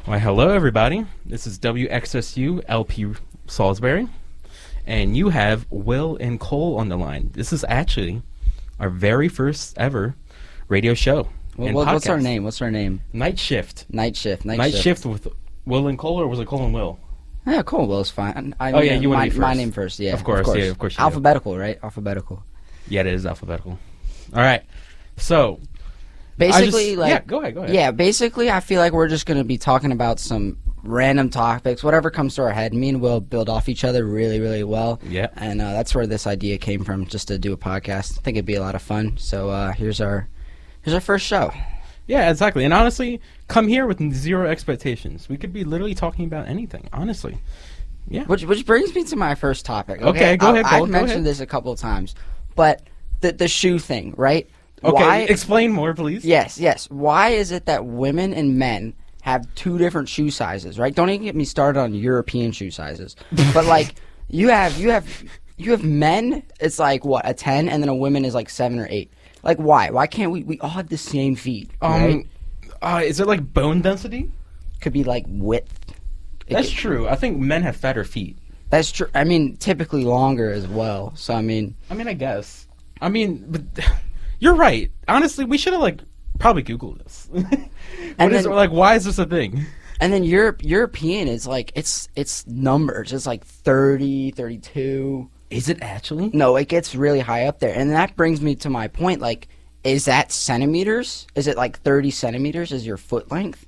Why, hello, everybody. This is WXSU LP Salisbury, and you have Will and Coale on the line. This is actually our very first ever radio show. Well, what's our name? What's our name? Night Shift. Night Shift. Night Shift with Will and Coale, or was it Coale and Will? Yeah, Coale Will's fine. You want to be first. My name first, yeah. Of course. Yeah, of course. Alphabetical, right? Alphabetical. Yeah, it is alphabetical. All right. So, basically, go ahead. Yeah, basically, I feel like we're just going to be talking about some random topics, whatever comes to our head. Me and Will build off each other really, really well. Yeah. And that's where this idea came from, just to do a podcast. I think it'd be a lot of fun. So here's our first show. Yeah, exactly. And honestly, come here with zero expectations. We could be literally talking about anything, honestly. Yeah. Which brings me to my first topic. Okay, go ahead, Coale. I've mentioned this a couple of times, but the shoe thing, right? Okay, explain more, please. Yes. Why is it that women and men have two different shoe sizes, right? Don't even get me started on European shoe sizes. But like you have men, it's like what, a 10, and then a woman is like 7 or 8. Like why? Why can't we all have the same feet? Right? Is it like bone density? Could be like width. That's true. I think men have fatter feet. That's true. I mean, typically longer as well. So I guess. But you're right. Honestly, we should have probably Googled this. Why is this a thing? And then European is like it's numbers. It's like 30, 32. Is it actually? No, it gets really high up there. And that brings me to my point. Like, is that centimeters? Is it like 30 centimeters is your foot length?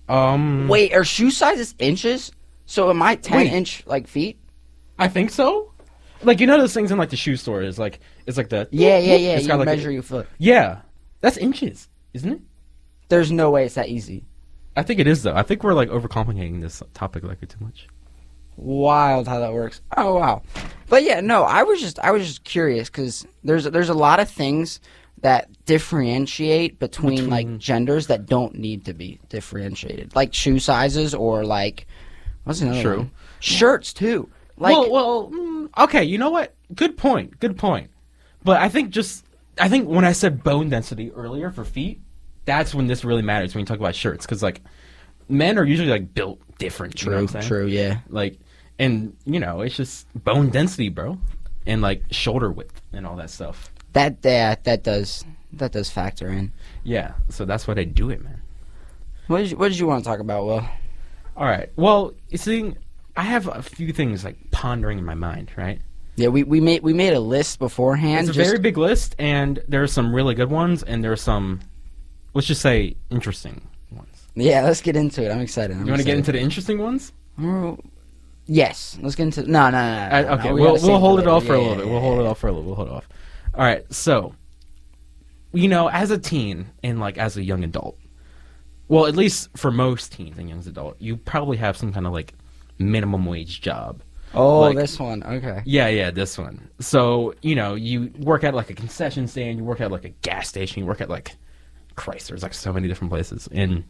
Wait, are shoe sizes inches? So am I 10-inch feet? I think so. Those things in the shoe store is it's like the yeah. It's You measure your foot. Yeah, that's inches, isn't it? There's no way it's that easy. I think it is though. I think we're overcomplicating this topic too much. Wild how that works. Oh wow. But yeah, no, I was just curious because there's a lot of things that differentiate between genders that don't need to be differentiated, like shoe sizes or what's another one? Shirts too. Okay, you know what? Good point. But I think when I said bone density earlier for feet, that's when this really matters when you talk about shirts, because men are usually built different. True, you know what I'm saying? true, yeah. And it's just bone density, bro, and shoulder width and all that stuff. That does factor in. Yeah, so that's why they do it, man. What did you want to talk about, Will? All right. Well, you see, I have a few things pondering in my mind, right? Yeah, we made a list beforehand. It's a very big list, and there are some really good ones, and there are some, let's just say, interesting ones. Yeah, let's get into it. I'm excited. You want to get into the interesting ones? Yes. Let's get into. No. Okay, we'll hold it off for a little bit. We'll hold it off for a little. We'll hold it off. All right. So, as a teen and as a young adult, well, at least for most teens and young adult, you probably have some kind of minimum wage job. Oh, this one. Okay. Yeah, this one. So, you work at a concession stand, you work at a gas station, you work at Christ, there's so many different places. And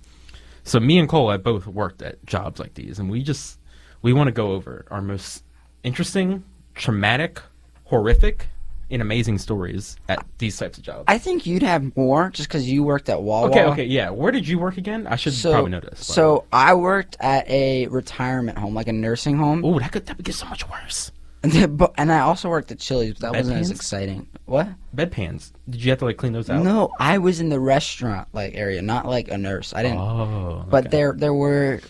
so me and Coale, I both worked at jobs like these, and we want to go over our most interesting, traumatic, horrific, and amazing stories at these types of jobs. I think you'd have more just because you worked at Wawa. Okay, yeah. Where did you work again? I should probably know this. So I worked at a retirement home, a nursing home. Oh, that would get so much worse. And I also worked at Chili's, but that wasn't as exciting. What? Bedpans. Did you have to clean those out? No, I was in the restaurant area, not a nurse. I didn't. Oh. Okay. But there were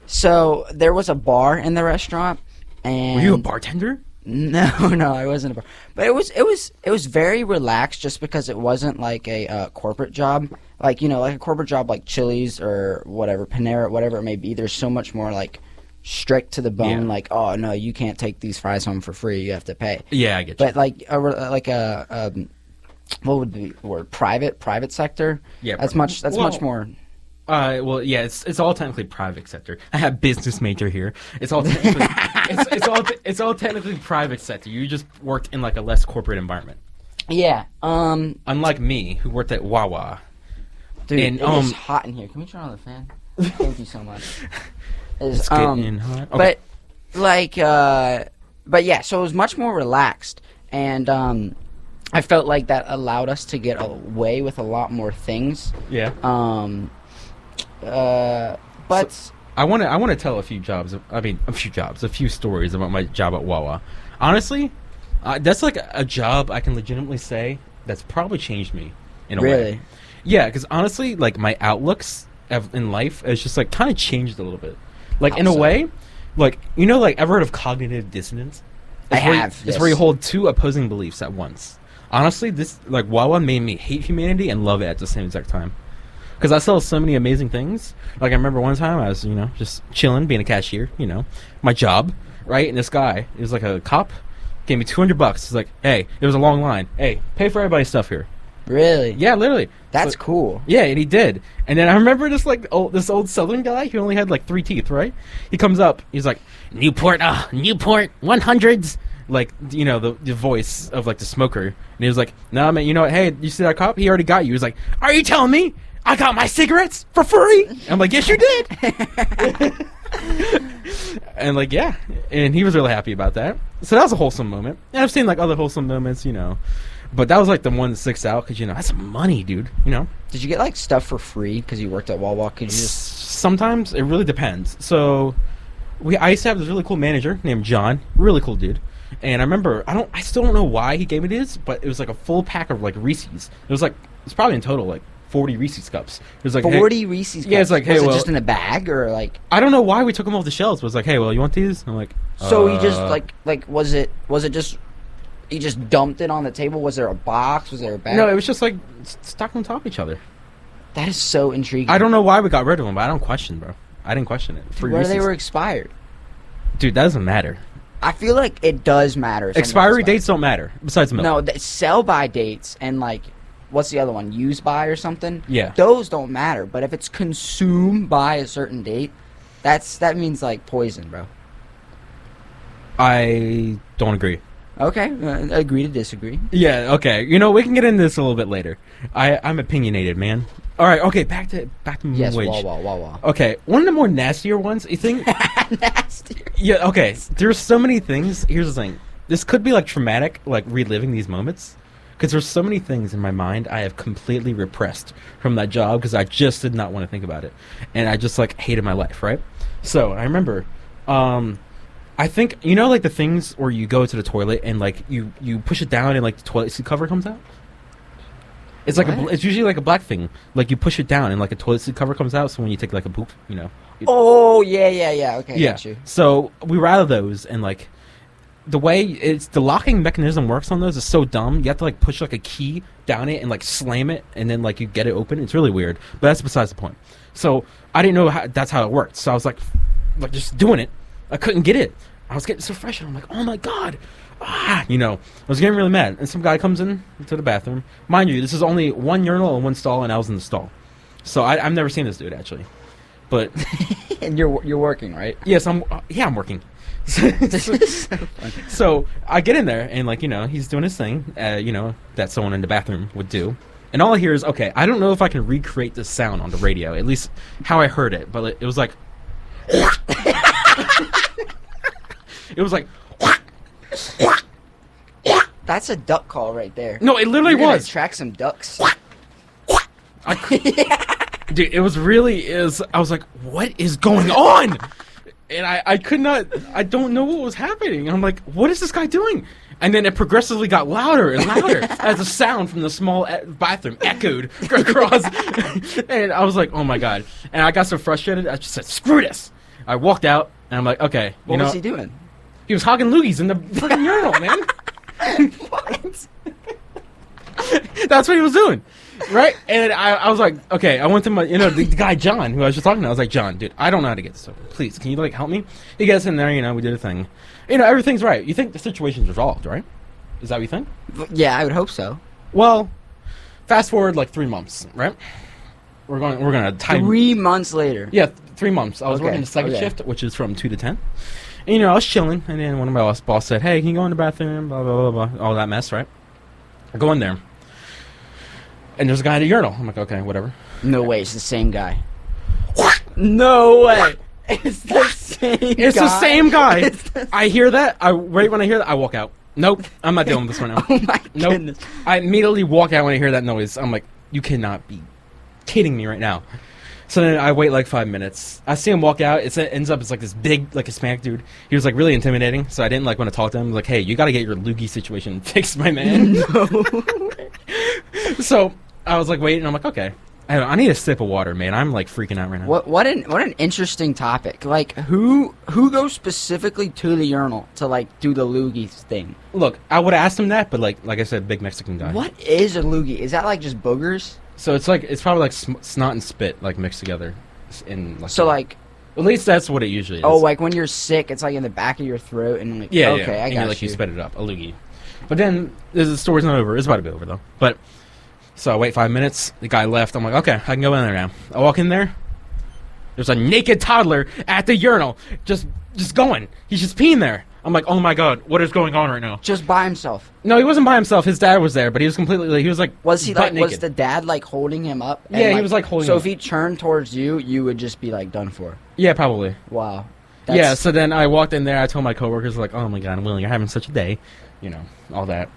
so there was a bar in the restaurant, and were you a bartender? No, I wasn't a bar. But it was very relaxed, just because it wasn't a corporate job, a corporate job like Chili's or whatever, Panera, whatever it may be. There's so much more strict to the bone, oh no, you can't take these fries home for free, you have to pay. Yeah, I get you. But what would be the word? Private sector. Yeah, that's much more. It's all technically private sector. I have business major here. It's all technically, it's all technically private sector. You just worked in a less corporate environment. Yeah. Unlike me, who worked at Wawa. Dude, it's hot in here. Can we turn on the fan? Thank you so much. It's getting hot. Okay. But yeah, so it was much more relaxed, and I felt like that allowed us to get away with a lot more things. Yeah. But I want to tell a few stories about my job at Wawa. Honestly, that's like a job I can legitimately say that's probably changed me in a way. really, Yeah, because honestly, like my outlooks in life has just like kind of changed a little bit. Like in a way, like like ever heard of cognitive dissonance? I It's where have. It's where you hold two opposing beliefs at once. Honestly, this like Wawa made me hate humanity and love it at the same exact time. Because I sell so many amazing things. Like I remember one time I was just chilling, being a cashier. My job, right? And this guy, he was like a cop, gave me $200. He's like, hey, it was a long line. Hey, pay for everybody's stuff here. Really? Yeah, literally. That's So- cool. Yeah, and he did. And then I remember this old Southern guy. He only had like 3 teeth, right? He comes up. He's like, Newport 100s. Like the voice of like the smoker. And he was like, "No, man. You know what? Hey, you see that cop? He already got you." He's like, "Are you telling me I got my cigarettes for free?" I'm like, "Yes, you did." And like, yeah, and he was really happy about that. So that was a wholesome moment. And I've seen like other wholesome moments, but that was like the one that sticks out because that's money, dude. Did you get like stuff for free because you worked at Wawa? Could you just? Sometimes it really depends. So I used to have this really cool manager named John, really cool dude. And I remember I still don't know why he gave me this, but it was like a full pack of like Reese's. It's probably in total like 40 Reese's cups. It was like 40 Reese's cups? Yeah, it's like, hey, was it well, just in a bag or like? I don't know why we took them off the shelves. But it was like, hey, well, you want these? I'm like, So you just like was it just you just dumped it on the table? Was there a box? Was there a bag? No, it was just like stuck on top of each other. That is so intriguing. I don't know why we got rid of them, but I don't question, bro. I didn't question it. Free Where they Reese's. were expired. Dude, that doesn't matter. I feel like it does matter. if something's Expiry expired. dates don't matter, besides milk. No, sell by dates and like, what's the other one? Use by or something? Yeah. Those don't matter. But if it's consumed by a certain date, that means like poison, bro. I don't agree. Okay, agree to disagree. Yeah, okay. We can get into this a little bit later. I'm opinionated, man. All right, okay, back to minimum Yes, wage. Wawa. Okay, one of the more nastier ones, you think? Nasty. Yeah, okay. There's so many things. Here's the thing. This could be like traumatic, like reliving these moments. Because there's so many things in my mind I have completely repressed from that job because I just did not want to think about it. And I just like hated my life, right? So I remember, I think, like the things where you go to the toilet and like you push it down and like the toilet seat cover comes out? It's like it's usually like a black thing. Like you push it down and like a toilet seat cover comes out. So when you take like a poop, Oh, yeah. Okay, yeah. got you. So we were out of those, and like the way the locking mechanism works on those is so dumb. You have to like push like a key down it and like slam it, and then like you get it open. It's really weird, but that's besides the point. So I didn't know that's how it worked. So I was like just doing it. I couldn't get it. I was getting so frustrated. I'm like, oh my god. I was getting really mad. And some guy comes in to the bathroom. Mind you, this is only one urinal and one stall, and I was in the stall. So I've never seen this dude, actually. But And you're working, right? yes, I'm working. This is so funny. So I get in there, and like, he's doing his thing, that someone in the bathroom would do. And all I hear is, okay, I don't know if I can recreate this sound on the radio, at least how I heard it, but it was like... It was like... That's a duck call right there. No, it literally You're gonna was. attract some ducks. Dude, it was really I was like, what is going on? And I could not, I don't know what was happening. I'm like, what is this guy doing? And then it progressively got louder and louder as the sound from the small bathroom echoed across. And I was like, oh my god. And I got so frustrated, I just said, screw this. I walked out, and I'm like, okay. What was he doing? He was hogging loogies in the fucking urinal, man. What? That's what he was doing. Right? And I was like, okay, I went to my, the guy, John, who I was just talking to. I was like, John, dude, I don't know how to get this open. Please, can you, like, help me? He gets in there, we did a thing. Everything's right. You think the situation's resolved, right? Is that what you think? Yeah, I would hope so. Well, fast forward, like, 3 months, right? We're going to time... 3 months later. Yeah, 3 months. I was Okay, working the second okay. shift, which is from 2 to 10. And, I was chilling, and then one of my boss said, hey, can you go in the bathroom, blah, blah, blah, blah, all that mess, right? I go in there. And there's a guy at a urinal. I'm like, okay, whatever. No way, it's the same guy. No way. It's the same guy. It's the same guy. It's the- I hear that. Right when I hear that, I walk out. Nope, I'm not dealing with this right now. Oh my Nope. goodness. I immediately walk out when I hear that noise. I'm like, you cannot be kidding me right now. So then I wait like 5 minutes. I see him walk out. It ends up it's like this big, like Hispanic dude. He was like really intimidating, so I didn't like want to talk to him. I was like, hey, you got to get your loogie situation fixed, my man. No. So I was like waiting. I'm like, okay, I need a sip of water, man. I'm like freaking out right now. What an interesting topic. Like who goes specifically to the urinal to like do the loogie thing? Look, I would have asked him that, but like I said, big Mexican guy. What is a loogie? Is that like just boogers? So it's probably like snot and spit like mixed together. So like, at least that's what it usually is. oh, like when you're sick, it's like in the back of your throat and like yeah, okay, yeah. I got like you spit it up, a loogie. But then the story's not over. It's about to be over though. But so I wait 5 minutes. The guy left. I'm like, okay, I can go in there now. I walk in there. There's a naked toddler at the urinal, just going. He's just peeing there. I'm like, oh my god, what is going on right now? Just by himself. No, he wasn't by himself. His dad was there, but he was completely. He was like, was he butt like? naked. Was the dad like holding him up? And, Yeah, he was like holding. So him if he turned towards you, you would just be like done for. Yeah, probably. Wow. Yeah. So then I walked in there. I told my coworkers like, oh my god, I'm Willing, you're having such a day, all that.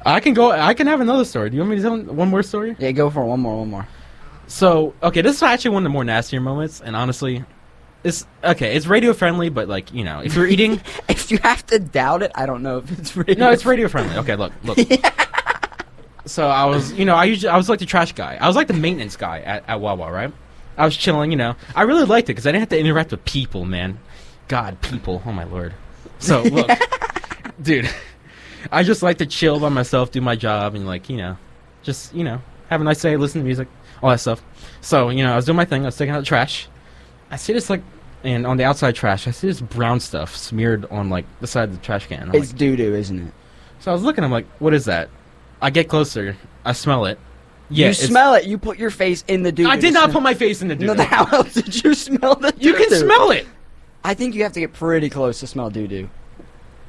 I can have another story. Do you want me to tell one more story? Yeah, go for it. One more. So okay, this is actually one of the more nastier moments, and honestly. It's radio friendly, but like if you're eating, if you have to doubt it, I don't know if it's radio. No, it's radio friendly. Okay, look. So I was, I was like the trash guy. I was like the maintenance guy at Wawa, right? I was chilling, I really liked it because I didn't have to interact with people, man. God, people. Oh my lord. So look, dude, I just like to chill by myself, do my job, and like just have a nice day, listen to music, all that stuff. So I was doing my thing. I was taking out the trash. I see this and on the outside trash, I see this brown stuff smeared on like the side of the trash can. It's doo-doo, isn't it? So I was looking, I'm like, what is that? I get closer, I smell it. Yeah, you smell it. You put your face in the doo-doo. I did not put my face in the doo-doo. No, how else did you smell the doo-doo? You can smell it. I think you have to get pretty close to smell doo-doo.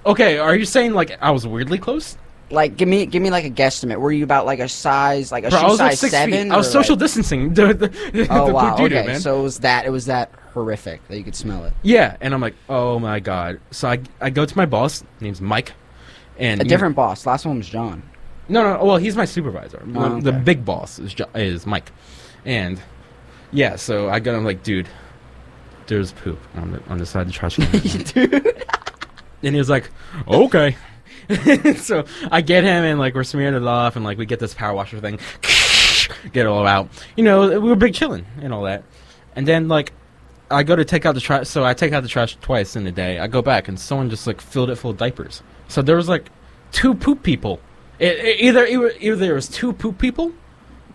Okay, are you saying like I was weirdly close? Like, give me like a guesstimate. Were you about like a size, like a Bro, shoe I was like size 6 7? feet. I was social distancing. Oh wow, doo-doo, okay. man. So it was that horrific that you could smell it. Yeah, and I'm like, oh my god. So I go to my boss, name's Mike, and A different boss. Last one was John. No. Well, he's my supervisor. Oh, okay. The big boss is Mike, and yeah. So I go. I'm like, dude, there's poop on the side of the trash can. Dude. And he was like, okay. So I get him, and like we're smearing it off, and like we get this power washer thing, get it all out. We were big chilling and all that. And then like I go to take out the trash. So I take out the trash twice in a day. I go back, and someone just like filled it full of diapers. So there was like 2 poop people. Either there was 2 poop people,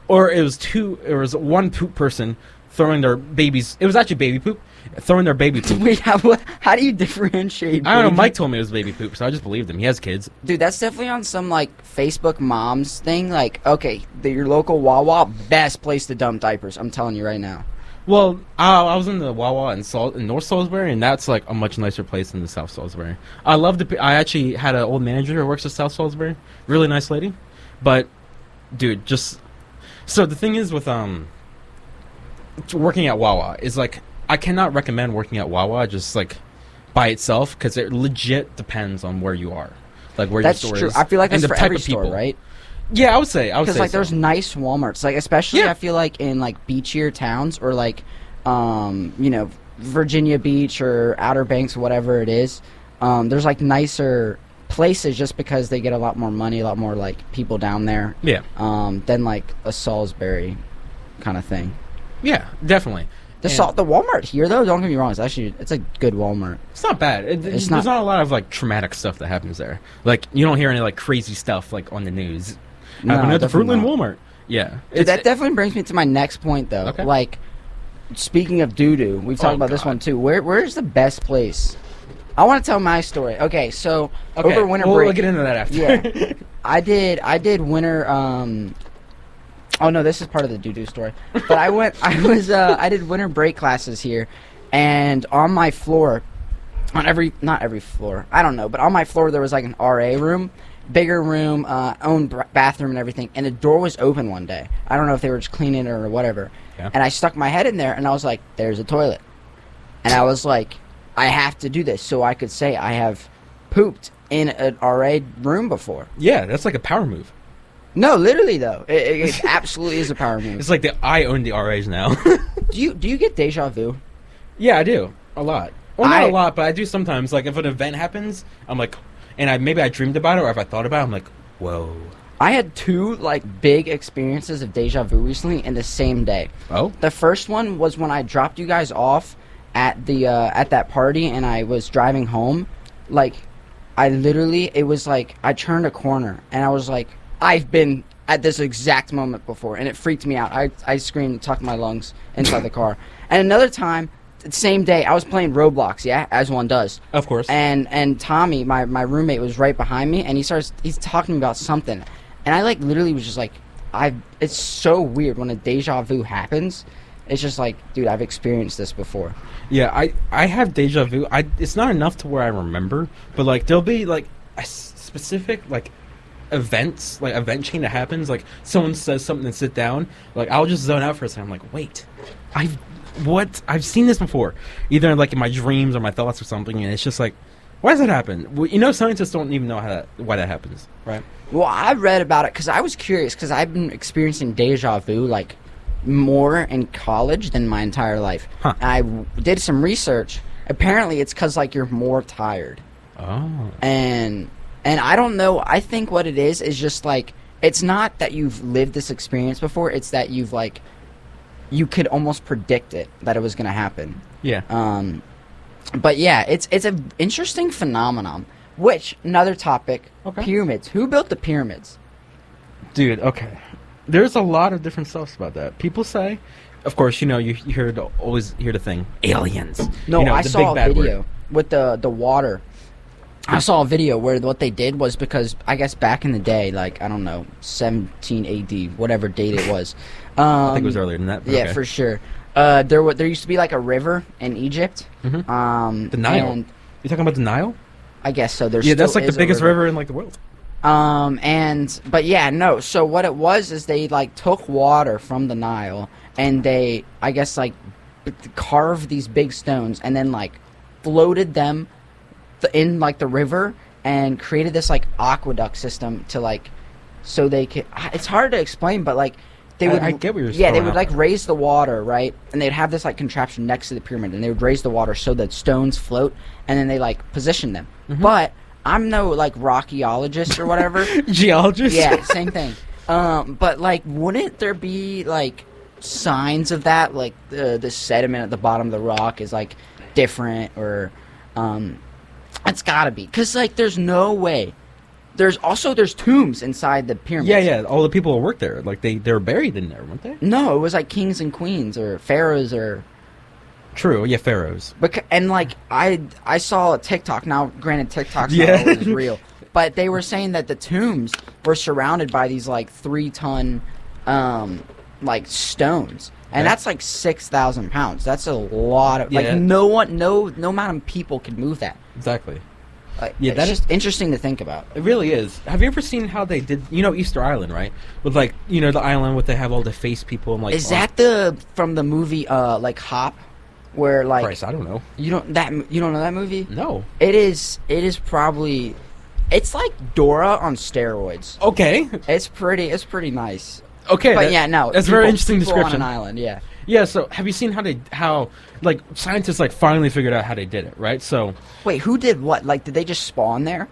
or it was 1 poop person throwing their babies. It was actually baby poop. Throwing their baby poop. Wait, how do you differentiate? I don't know. Mike told me it was baby poop, so I just believed him. He has kids. Dude, that's definitely on some like Facebook moms thing. Like, okay, your local Wawa, best place to dump diapers. I'm telling you right now. Well, I was in the Wawa in North Salisbury, and that's like a much nicer place than the South Salisbury. I actually had an old manager who works at South Salisbury. Really nice lady. But, dude, so the thing is with working at Wawa is like I cannot recommend working at Wawa just like by itself because it legit depends on where you are, like where your store is. That's true. I feel like that's and for the type every of store, people. right? Yeah, I would say Because like so. there's nice Walmarts, like especially Yeah. I feel like in like beachier towns or like Virginia Beach or Outer Banks, whatever it is. There's like nicer places just because they get a lot more money, a lot more like people down there. Yeah. Than like a Salisbury kind of thing. Yeah, definitely. The Walmart here though, don't get me wrong, it's a good Walmart. It's not bad. There's not a lot of like traumatic stuff that happens there. Like you don't hear any like crazy stuff like on the news. No, Happened at the definitely Fruitland not. Walmart. Yeah. Dude, that definitely brings me to my next point though. Okay. Like speaking of doo-doo, we've talked about this God. one too. Where's the best place? I want to tell my story. Okay, so over winter break. We'll get into that after. Yeah. I did winter oh no, this is part of the doo-doo story. But I did winter break classes here, and on my floor, not every floor, I don't know, but on my floor there was like an RA room, bigger room, own bathroom and everything, and the door was open one day. I don't know if they were just cleaning it or whatever. Yeah. And I stuck my head in there and I was like, there's a toilet. And I was like, I have to do this so I could say I have pooped in an RA room before. Yeah, that's like a power move. No, literally though, it absolutely is a power move. It's like I own the RAs now. Do you get deja vu? Yeah, I do a lot. Well, not I- a lot, but I do sometimes. Like if an event happens, I'm like, and maybe I dreamed about it, or if I thought about it, I'm like, whoa. I had two like big experiences of deja vu recently in the same day. Oh. The first one was when I dropped you guys off at the at that party, and I was driving home. Like, I literally, it was like I turned a corner, and I was like, I've been at this exact moment before, and it freaked me out. I screamed, tucked my lungs inside the car. And another time, the same day, I was playing Roblox, yeah, as one does. Of course. And Tommy, my roommate, was right behind me, and he's talking to me about something, and I like literally was just like, it's so weird when a deja vu happens. It's just like, dude, I've experienced this before. Yeah, I have deja vu. It's not enough to where I remember, but like there'll be like a specific like event chain that happens. Like someone says something and sit down. Like I'll just zone out for a second. I'm like, wait, I've seen this before, either like in my dreams or my thoughts or something, and it's just like, why does that happen? Well, you know, scientists don't even know why that happens, right? Well, I read about it because I was curious because I've been experiencing deja vu like more in college than my entire life. Huh. I did some research. Apparently, it's because like you're more tired. Oh. And I don't know. I think what it is just like it's not that you've lived this experience before. It's that you've like you could almost predict it that it was going to happen. Yeah. But yeah, it's an interesting phenomenon. Which another topic? Okay. Pyramids. Who built the pyramids? Dude, okay. There's a lot of different stuff about that. People say, of course, you know, you always hear the thing, aliens. No, you know, I the saw big a bad video word. with the water. I saw a video where what they did was because I guess back in the day, like I don't know, 17 AD, whatever date it was. I think it was earlier than that. But Yeah, okay. for sure. There used to be like a river in Egypt. Mm-hmm. The Nile. And You talking about the Nile? I guess so. There's Yeah, that's still like the is a biggest river in like the world. But yeah, no. So what it was is they like took water from the Nile and they, I guess, like carved these big stones and then like floated them in like the river and created this like aqueduct system to like so they could. It's hard to explain, but like they would. I get what you're Yeah, they throwing would out like there. raise the water, right? And they'd have this like contraption next to the pyramid, and they would raise the water so that stones float, and then they like position them. Mm-hmm. But I'm no like rockyologist or whatever. Geologist? Yeah, same thing. But like, wouldn't there be like signs of that? Like the sediment at the bottom of the rock is like different, or it's gotta be because like there's no way. There's tombs inside the pyramids. Yeah. All the people who worked there, like they were buried in there, weren't they? No, it was like kings and queens or pharaohs or. True. Yeah, pharaohs. And like I saw a TikTok. Now, granted, TikTok's Yeah. not always real, but they were saying that the tombs were surrounded by these like 3-ton, like stones, and Okay. that's like 6,000 pounds. That's a lot of Yeah. like no amount of people could move that. Exactly. Like, Yeah, it's that just interesting to think about. It really is. Have you ever seen how they did? You know, Easter Island, right? With like, you know, the island where they have all the face people and like. Is that the from the movie like Hop, where like Christ, I don't know. you don't know that movie? No. It is probably. It's like Dora on steroids. Okay. It's pretty nice. Okay. But yeah, no. That's a very interesting people description. on an island, yeah. Yeah. So, have you seen how like scientists like finally figured out how they did it, right? So, Wait, who did what? Like, did they just spawn there?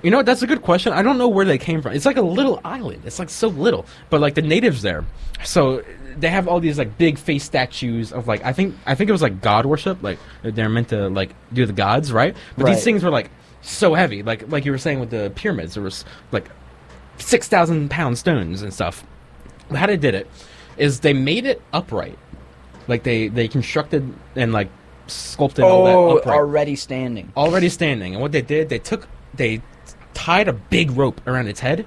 you know, that's a good question. I don't know where they came from. It's like a little island. It's like so little, but like the natives there. So they have all these like big face statues of like I think it was like god worship. Like they're meant to like do the gods, right? But Right. these things were like so heavy. Like you were saying with the pyramids, there was like 6,000-pound stones and stuff. How they did it is they made it upright. Like they constructed and like sculpted all that upright. already standing. Already standing. And what they did, they tied a big rope around its head.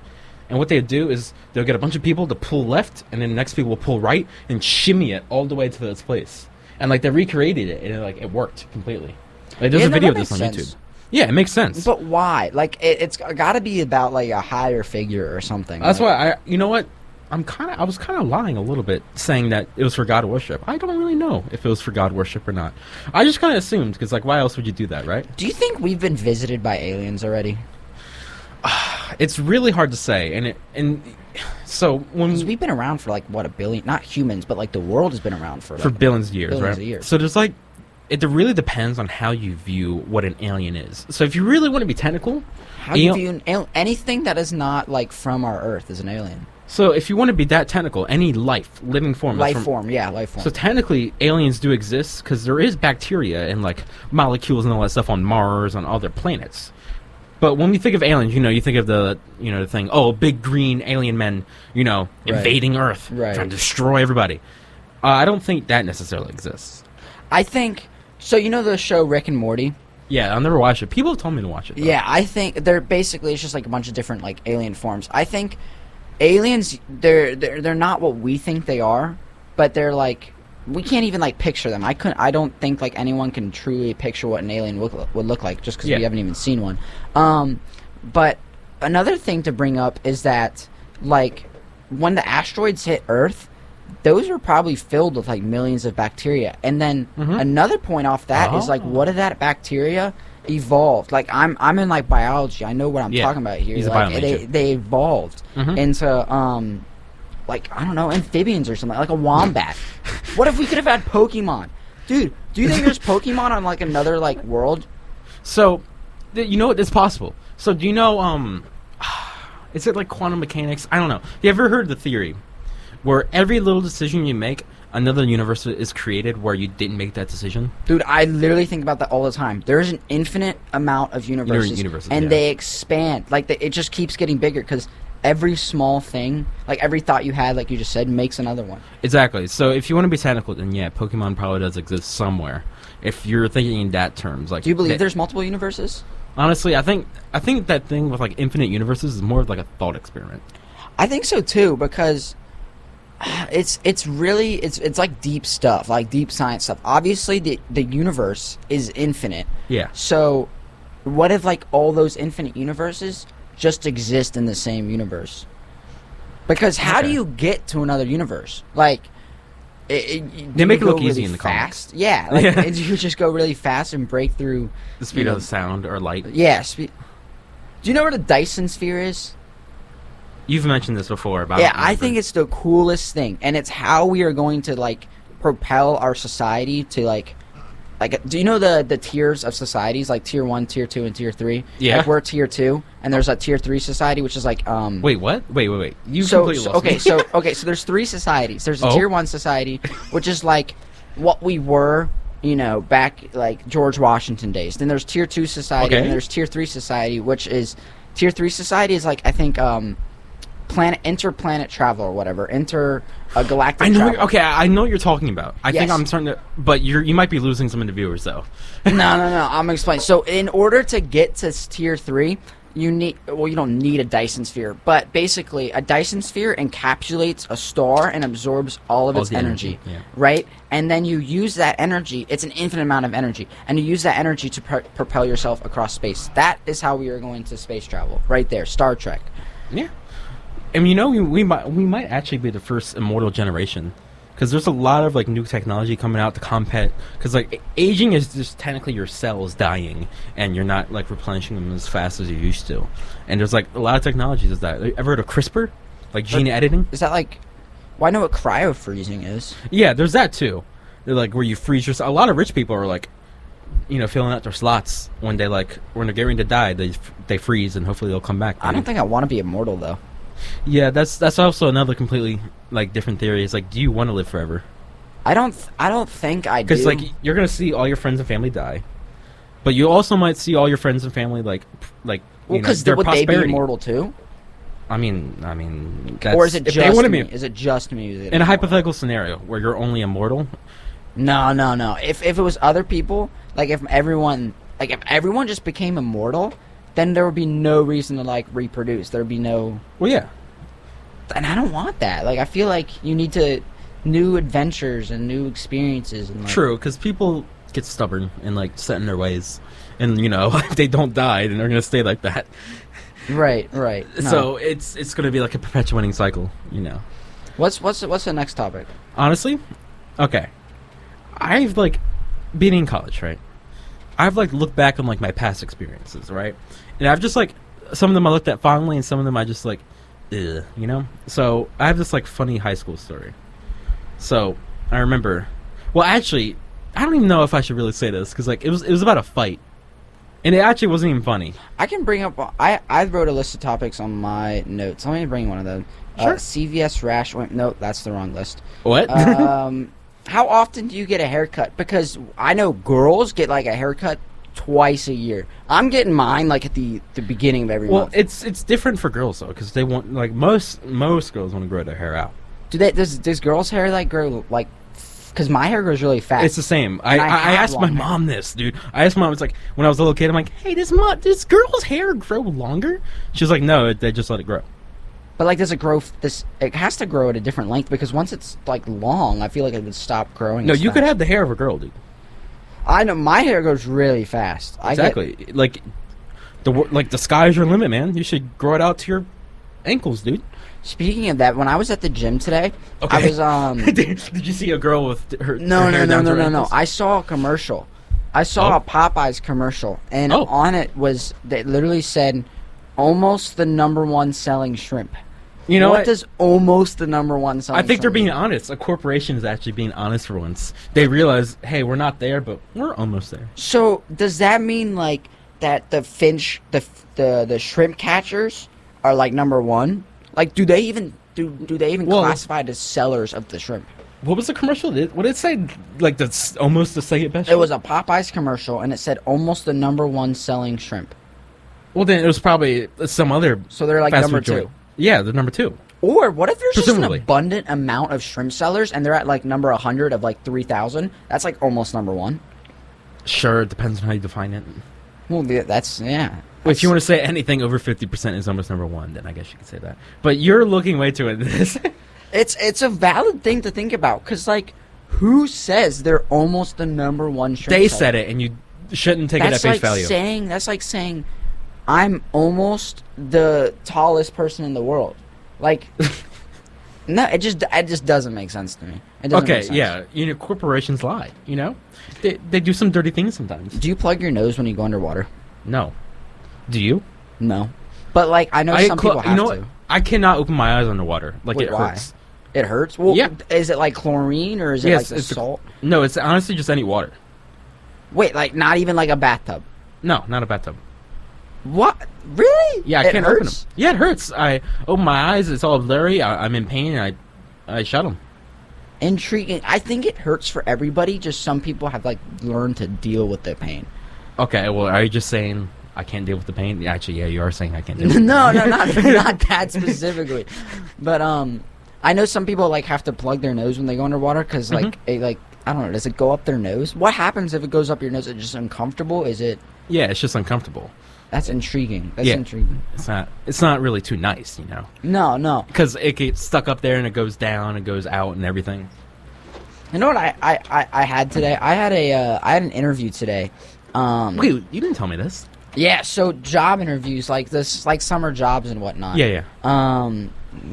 And what they'd do is they'll get a bunch of people to pull left, and then the next people will pull right and shimmy it all the way to its place. And like they recreated it, and it worked completely. Like there's Yeah, a no, video of that this on makes YouTube. sense. Yeah, it makes sense. But why? Like, it's got to be about like a higher figure or something. That's like, why you know what? I was kind of lying a little bit, saying that it was for God worship. I don't really know if it was for God worship or not. I just kind of assumed because like why else would you do that, right? Do you think we've been visited by aliens already? It's really hard to say, and So when 'Cause we've been around for like what, a billion? Not humans, but like the world has been around for like, billions of years, billions right? of years. So there's like, it really depends on how you view what an alien is. So if you really want to be technical, How do you view anything that is not like from our Earth as an alien? so if you want to be that technical, any living form, that's Life form. So technically, aliens do exist because there is bacteria and like molecules and all that stuff on Mars, on other planets. But when we think of aliens, you think of the the thing, oh, big green alien men, invading Earth, Right. trying to destroy everybody. I don't think that necessarily exists. I think so. You know the show Rick and Morty? Yeah, I'll never watch it. People have told me to watch it, though. Yeah, I think they're basically, it's just like a bunch of different like alien forms. I think aliens, they're not what we think they are, but they're like, we can't even like picture them. I don't think like anyone can truly picture what an alien would look like, just because Yeah. we haven't even seen one. But another thing to bring up is that like when the asteroids hit Earth, those were probably filled with like millions of bacteria. And then another point off that is like, what if that bacteria evolved? Like I'm in like biology. I know what I'm talking about here. He's a like biomajor. they evolved into like, I don't know, amphibians or something, like a wombat. What if we could have had Pokemon? Dude, do you think there's Pokemon on like another like world? So, it's possible. So do you know, is it like quantum mechanics? I don't know. You ever heard the theory where every little decision you make, another universe is created where you didn't make that decision? Dude, I literally think about that all the time. There's an infinite amount of universes, and yeah. they expand. Like, it just keeps getting bigger because every small thing, like every thought you had, like you just said, makes another one. Exactly. So if you want to be technical, then yeah, Pokemon probably does exist somewhere. If you're thinking in that terms, like, do you believe there's multiple universes? Honestly, I think that thing with like infinite universes is more of like a thought experiment. I think so too, because it's really like deep stuff, like deep science stuff. Obviously, the universe is infinite. Yeah. So, what if like all those infinite universes just exist in the same universe? Because how do you get to another universe? Like, they make it look easy really in the fast. comics. Yeah, like you just go really fast and break through The speed of the sound or light. Yeah. Do you know where the Dyson sphere is? You've mentioned this before. About Yeah, I think it's the coolest thing, and it's how we are going to like propel our society to like. Do you know the tiers of societies, like tier 1, tier 2, and tier 3? Yeah. Like we're tier 2, and there's a tier 3 society, which is like Wait, what? Wait. You So completely lost me. so there's 3 societies. There's a Oh. tier 1 society, which is like what we were, back like George Washington days. Then there's tier 2 society, Okay. and there's tier 3 society, which is tier 3 society is like, I think interplanet travel or whatever, galactic I know. travel. Okay, I know what you're talking about. I think Yes. I'm starting to, but you might be losing some of the viewers though. No. I'm gonna explain. So, in order to get to tier 3, you don't need a Dyson sphere, but basically, a Dyson sphere encapsulates a star and absorbs all of its the energy, yeah. right? And then you use that energy. It's an infinite amount of energy, and you use that energy to propel yourself across space. That is how we are going to space travel, right there. Star Trek. Yeah. And we might actually be the first immortal generation, because there's a lot of like new technology coming out to combat. Because like aging is just technically your cells dying, and you're not like replenishing them as fast as you used to. And there's like a lot of technologies that. Ever heard of CRISPR, like gene editing? Is that like? Well, I know what cryofreezing is. Yeah, there's that too. They're like where you freeze yourself. A lot of rich people are like, filling out their slots when they're getting ready to die. They freeze and hopefully they'll come back. I don't think I want to be immortal though. Yeah, that's also another completely like different theory. It's like, do you want to live forever? I don't think I do. Because like you're gonna see all your friends and family die, but you also might see all your friends and family because their would prosperity. they be immortal too? I mean, that's, Or is it if they just wanna me? be Is it just me? in a hypothetical scenario where you're only immortal? No. If it was other people, like if everyone just became immortal, then there would be no reason to like reproduce. There would be no. Well, yeah. And I don't want that. Like I feel like you need new adventures and new experiences. And like, True, because people get stubborn and like set in their ways, and if they don't die, then they're gonna stay like that. Right. No. So it's gonna be like a perpetuating cycle, What's the next topic? Honestly, okay. I've like been in college, right? I've like looked back on like my past experiences, right? And I've just like some of them I looked at fondly, and some of them I just like ugh, you know? So I have this like funny high school story. So I remember, well, actually, I don't even know if I should really say this because like it was about a fight, and it actually wasn't even funny. I can bring up. I wrote a list of topics on my notes. Let me bring one of them. Sure. CVS rash. No, that's the wrong list. What? How often do you get a haircut? Because I know girls get like a haircut twice a year. I'm getting mine like at the beginning of every month. Well, it's different for girls though because they want like most girls want to grow their hair out. Does girls' hair like grow like? Because my hair grows really fast. It's the same. I asked my mom this, dude. I asked my mom, it's like, when I was a little kid, I'm like, hey, does girl's hair grow longer? She was like, no, they just let it grow. But, like, does it grow, it has to grow at a different length, because once it's, like, long, I feel like it would stop growing. No, you could have the hair of a girl, dude. I know, my hair goes really fast. Exactly. Like, the sky's your limit, man. You should grow it out to your ankles, dude. Speaking of that, when I was at the gym today, I was Did you see a girl with her No. ankles? I saw a commercial. I saw a Popeyes commercial, and on it was they literally said, "Almost the #1 selling shrimp." You know what? does almost the #1 selling? I think they're shrimp being mean? honest. A corporation is actually being honest for once. They realize, hey, we're not there, but we're almost there. So does that mean like that the the shrimp catchers are like #1? Like, do they even classify as sellers of the shrimp? What was the commercial? What did it say? Like, that's almost to say it best. It was a Popeyes commercial, and it said almost the #1 selling shrimp. Well, then it was probably some other. So they're like fast number food 2. joint. Yeah, they're number 2. Or what if there's just an Presumably. abundant amount of shrimp sellers, and they're at like number 100 of like 3,000? That's like almost #1. Sure, it depends on how you define it. Well, that's yeah. Well, if you want to say anything over 50% is almost #1, then I guess you could say that. But you're looking way too into this. It's a valid thing to think about, because like, who says they're almost the #1 shrimp They seller? said it, and you shouldn't take it at face value. That's like saying I'm almost the tallest person in the world. Like, no, it just doesn't make sense to me. It doesn't make sense. Yeah, corporations lie. They do some dirty things sometimes. Do you plug your nose when you go underwater? No, do you? No, but like I know some people have to. I cannot open my eyes underwater. Like, Wait, it why? hurts. It hurts? Well, Yeah. Is it like chlorine, or is it Yes, like the it's salt? No, it's honestly just any water. Wait, like not even like a bathtub? No, not a bathtub. What? Really? Yeah, I It can't open them. hurts? Yeah, it hurts. I open my eyes, it's all blurry, I'm in pain, and I shut them. Intriguing. I think it hurts for everybody, just some people have like learned to deal with the pain. Okay, well, are you just saying I can't deal with the pain? Actually, yeah, you are saying I can't deal with the No, pain. not that specifically. But I know some people like have to plug their nose when they go underwater, because like I don't know, does it go up their nose? What happens if it goes up your nose? Is it just uncomfortable? Is it? Yeah, it's just uncomfortable. That's intriguing. That's Yeah. intriguing. It's not really too nice, No. because it gets stuck up there and it goes down and goes out and everything. You know what I had today? I had an interview today. Wait, you didn't tell me this. Yeah, so job interviews like this, like summer jobs and whatnot. Yeah.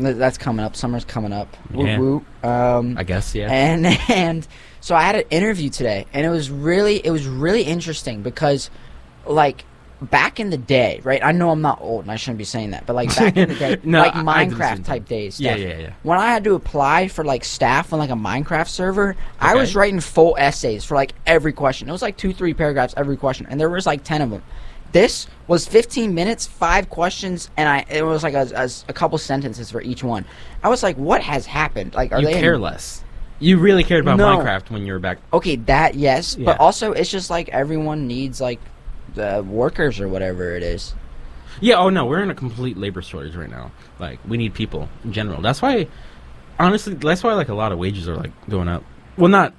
That's coming up. Summer's coming up. Yeah. Woo woo. I guess, yeah. And so I had an interview today, and it was really interesting, because like back in the day, right? I know I'm not old and I shouldn't be saying that, but like back in the day, No, like I did the same Minecraft type days. Yeah, stuff. yeah. When I had to apply for like staff on like a Minecraft server, I Okay. was writing full essays for like every question. It was like 2-3 paragraphs every question, and there was like 10 of them. This was 15 minutes, 5 questions, and it was like a couple sentences for each one. I was like, what has happened? Like, are You they care less. You really cared about No. Minecraft when you were back. Okay, that yes, Yeah. but also it's just like everyone needs like the workers or whatever it is. Yeah, oh no, we're in a complete labor shortage right now. Like, we need people in general. That's why, honestly, like a lot of wages are like going up. Well, not,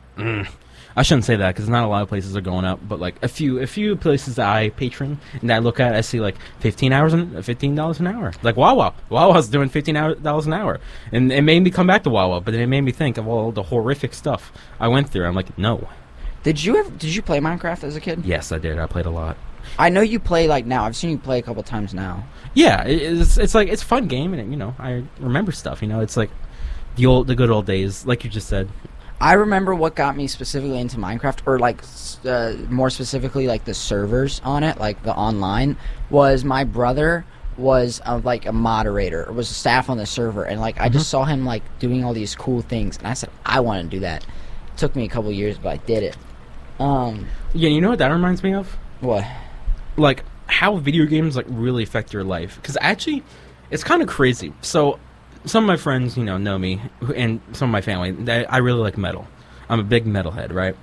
I shouldn't say that, because not a lot of places are going up, but like a few places that I patron and that I look at, I see like $15 an hour. Like Wawa. Wawa's doing $15 an hour. And it made me come back to Wawa, but then it made me think of all the horrific stuff I went through. I'm like, no. Did you play Minecraft as a kid? Yes, I did. I played a lot. I know you play like now. I've seen you play a couple times now. Yeah, it's like, it's a fun game, and I remember stuff. It's like the good old days, like you just said. I remember what got me specifically into Minecraft, or like more specifically like the servers on it, like the online, was my brother was like a moderator or was a staff on the server, and like I just saw him like doing all these cool things, and I said I want to do that. It took me a couple years, but I did it. Yeah, you know what that reminds me of? What? Like how video games like really affect your life, because actually it's kind of crazy. So some of my friends, you know me, and some of my family, I really like metal. I'm a big metalhead, right?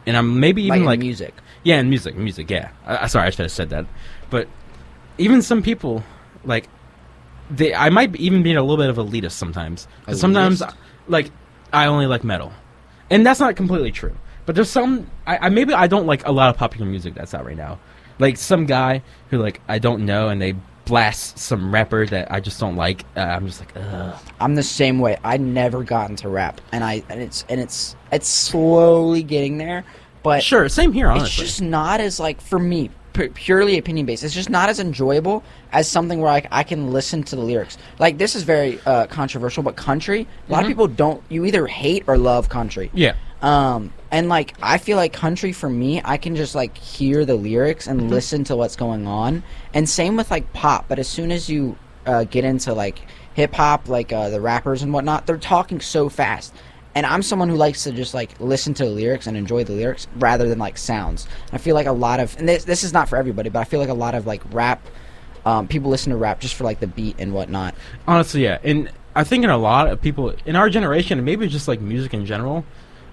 And I'm maybe even like music. Yeah, and music, yeah. Sorry, I should have said that. But even some people, like, I might even be a little bit of elitist sometimes. 'Cause sometimes, like, I only like metal. And that's not completely true. But there's some, maybe I don't like a lot of popular music that's out right now. Like, some guy who, like, I don't know, and they blast some rapper that I just don't like. I'm just like, ugh. I'm the same way. I never got into rap, and it's slowly getting there. But sure, same here, honestly. It's just not as, like, for me, purely opinion based, it's just not as enjoyable as something where I can listen to the lyrics. Like, this is very controversial, but country, a lot of people don't, you either hate or love country. Yeah. And like I feel like country for me, I can just like hear the lyrics and listen to what's going on. And same with like pop, but as soon as you get into like hip hop, like the rappers and whatnot, they're talking so fast. And I'm someone who likes to just like listen to the lyrics and enjoy the lyrics rather than like sounds. I feel like a lot of, and this is not for everybody, but I feel like a lot of like rap, people listen to rap just for like the beat and whatnot. Honestly, yeah. And I think in a lot of people in our generation, and maybe just like music in general,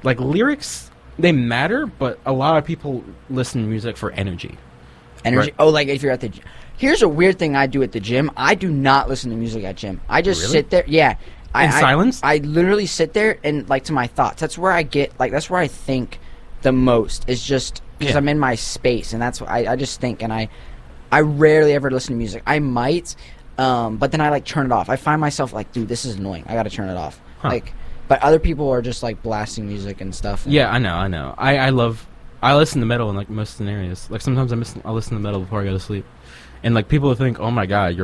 like lyrics, they matter, but a lot of people listen to music for energy. Energy? Right. Oh, like if you're at the gym. Here's a weird thing I do at the gym. I do not listen to music at gym. I just sit there. Yeah. In silence? I literally sit there and like to my thoughts. That's where I get, like, that's where I think the most, is just because I'm in my space, and that's what I just think, and I rarely ever listen to music. I might, but then I like turn it off. I find myself like, dude, this is annoying. I got to turn it off. Like, but other people are just like blasting music and stuff. And yeah, I know. I listen to metal in like most scenarios. Like sometimes I listen to metal before I go to sleep, and like people think, oh my god,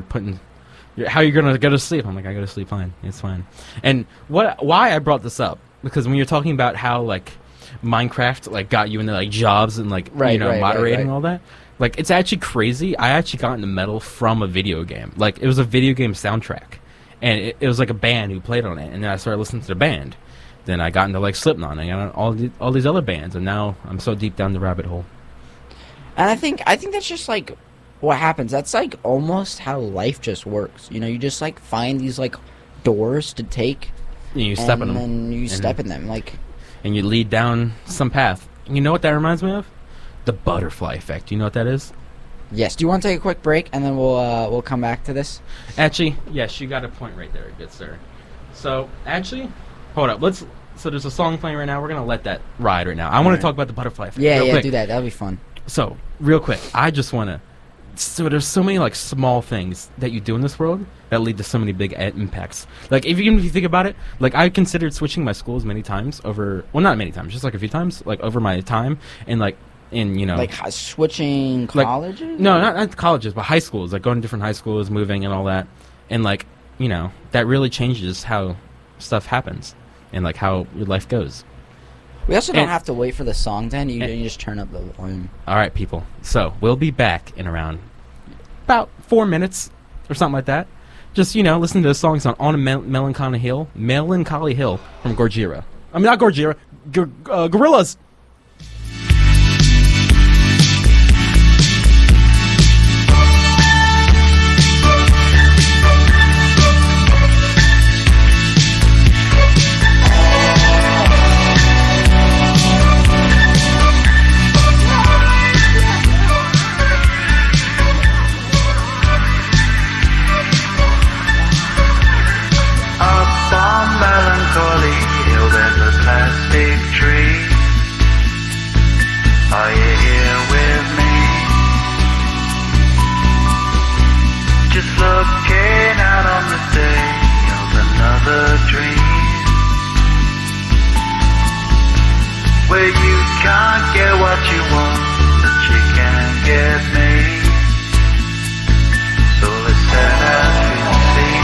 how are you gonna go to sleep? I'm like, I go to sleep fine. It's fine. And why I brought this up, because when you're talking about how like Minecraft like got you into like jobs and like moderating and all that, like it's actually crazy. I actually got into metal from a video game. Like it was a video game soundtrack, and it was like a band who played on it, and then I started listening to the band. Then I got into like Slipknot, and I got all these other bands, and now I'm so deep down the rabbit hole. And I think that's just like what happens. That's like almost how life just works. You know, you just like find these like doors to take, and you step in them, and you step in them, like, and you lead down some path. You know what that reminds me of? The butterfly effect. You know what that is? Yes. Do you want to take a quick break, and then we'll come back to this? Actually, yes, you got a point right there, good sir. So actually, hold up. So there's a song playing right now. We're gonna let that ride right now. I want to talk about the butterfly effect. Yeah, real quick. Do that. That'll be fun. So real quick, I just want to. So there's so many like small things that you do in this world that lead to so many big impacts. Like even if you think about it, like I considered switching my schools many times over. Well, not many times, just like a few times, like over my time, and like in like switching colleges. Like, no, not colleges, but high schools. Like going to different high schools, moving, and all that, and like that really changes how stuff happens and like how your life goes. We also don't have to wait for the song to end. You just turn up the volume. All right, people. So we'll be back in around about 4 minutes or something like that. Just, listen to the songs on a Melancholy Hill from Gojira. I mean, not Gojira, Gorillaz. Where you can't get what you want, but you can get me. So let's set out and see.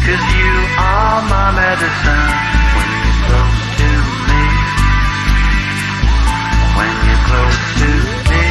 'Cause you are my medicine when you're close to me. When you're close to me.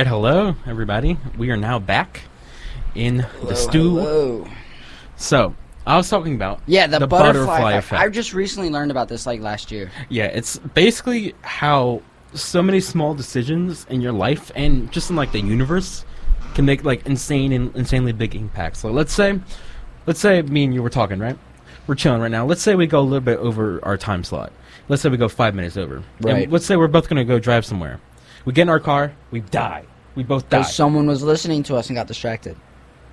right, hello everybody. We are now back in the stew. Hello. So I was talking about The butterfly effect. I just recently learned about this like last year. Yeah, it's basically how so many small decisions in your life and just in like the universe can make like insanely big impacts. So let's say me and you were talking, right? We're chilling right now. Let's say we go a little bit over our time slot. Let's say we go 5 minutes over. Right. And let's say we're both going to go drive somewhere. We get in our car. We die. We both die. Because someone was listening to us and got distracted.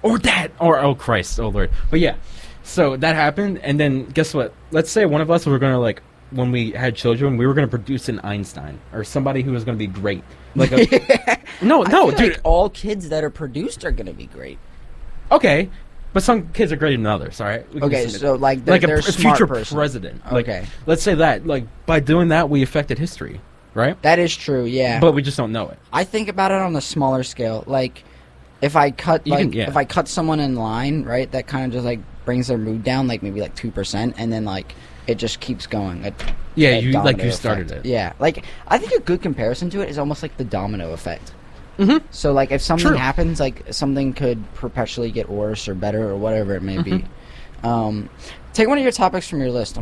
Or that. Or, oh, Christ. Oh, Lord. But yeah. So that happened. And then guess what? Let's say one of us were going to, like, when we had children, we were going to produce an Einstein. Or somebody who was going to be great. Like a, No, I feel dude. like all kids that are produced are going to be great. Okay. But some kids are greater than others, all right? Okay, so like like they're a smart future person. president. Okay. Like, let's say that. Like, by doing that, we affected history, right? That is true, yeah. But we just don't know it. I think about it on a smaller scale. Like, if I cut if I cut someone in line, right, that kind of just like brings their mood down, like maybe like 2%, and then like it just keeps going. Yeah, a you domino started effect. it. Yeah, like I think a good comparison to it is almost like the domino effect. Mm-hmm. So like if something True. happens, like something could perpetually get worse or better or whatever it may be. Take one of your topics from your list.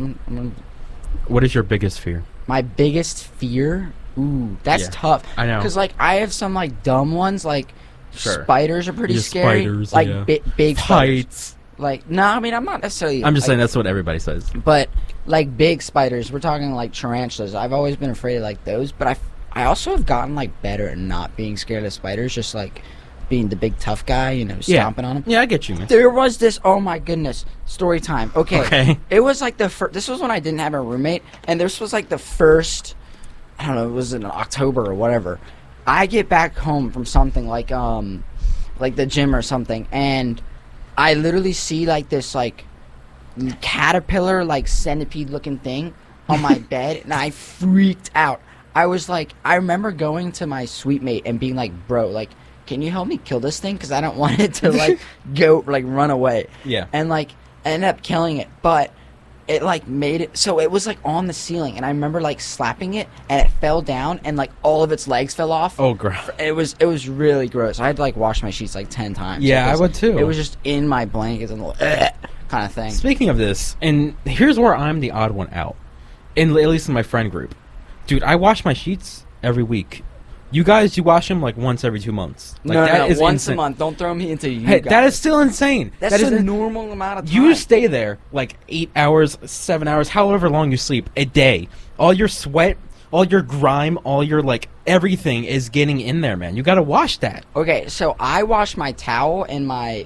What is your biggest fear? My biggest fear? Ooh, that's Yeah, tough. I know. Because like I have some like dumb ones. Like Sure. spiders are pretty Yeah, scary. spiders, like yeah. big spiders. Heights. Like no, I mean I'm not necessarily. I'm just like, saying that's what everybody says. But like big spiders, we're talking like tarantulas. I've always been afraid of like those, but I also have gotten like better at not being scared of spiders, just like being the big tough guy, you know, stomping on them. Yeah, I get you, man. There was this, oh my goodness, story time. Okay. It was like this was when I didn't have a roommate, and this was like the first, I don't know, it was in October or whatever. I get back home from something like the gym or something, and I literally see like this like caterpillar, like centipede looking thing on my bed, and I freaked out. I was like, I remember going to my suite mate and being like, bro, like, can you help me kill this thing? Because I don't want it to, like, run away. Yeah. And, like, I ended up killing it. But it, like, made it, so it was, like, on the ceiling. And I remember, like, slapping it, and it fell down, and, like, all of its legs fell off. Oh, gross. It was really gross. I had to, like, wash my sheets, like, 10 times. Yeah, I would, too. It was just in my blankets and, kind of thing. Speaking of this, and here's where I'm the odd one out, at least in my friend group. Dude, I wash my sheets every week. You guys, you wash them like once every 2 months. Like, No, is once insane. a month. Don't throw me into you Hey, guys. that is still insane. That's that is a normal amount of time. You stay there like 8 hours, 7 hours, however long you sleep a day. All your sweat, all your grime, all your like everything is getting in there, man. You got to wash that. Okay, so I wash my towel and my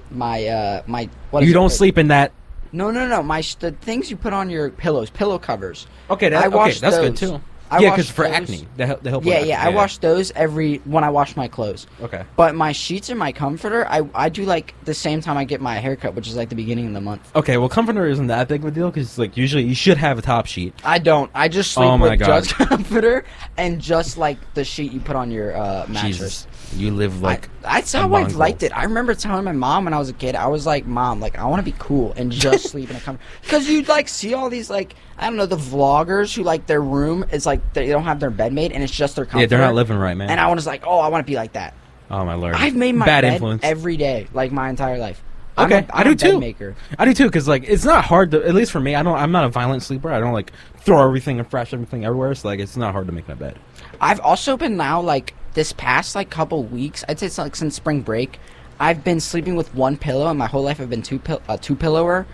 what is You it? don't sleep in that. No. The things you put on your pillows, pillow covers. Okay, I wash that's those. good too. I Yeah, wash because for those. acne, they help with Yeah, acne. I wash those when I wash my clothes. Okay. But my sheets and my comforter, I do like the same time I get my haircut, which is like the beginning of the month. Okay, well, comforter isn't that big of a deal because like usually you should have a top sheet. I don't. I just sleep Oh my with God. just comforter and just like the sheet you put on your mattress. Jesus, you live like That's a how I mongrel. liked it. I remember telling my mom when I was a kid, I was like, Mom, like, I want to be cool and just sleep in a comforter. Because you'd, like, see all these, like, I don't know, the vloggers who, like, their room is, like, they don't have their bed made and it's just their comforter. Yeah, they're not living right, man. And I was like, oh, I want to be like that. Oh, my Lord. I've made my Bad bed influence. every day, like, my entire life. Okay, I do I'm a too. bed maker. I do too, because like it's not hard to. At least for me, I'm not a violent sleeper. I don't like throw everything and thrash everything everywhere. So like it's not hard to make my bed. I've also been now, like, this past, like, couple weeks, I'd say it's, like, since spring break, I've been sleeping with one pillow, and my whole life I've been two-pillower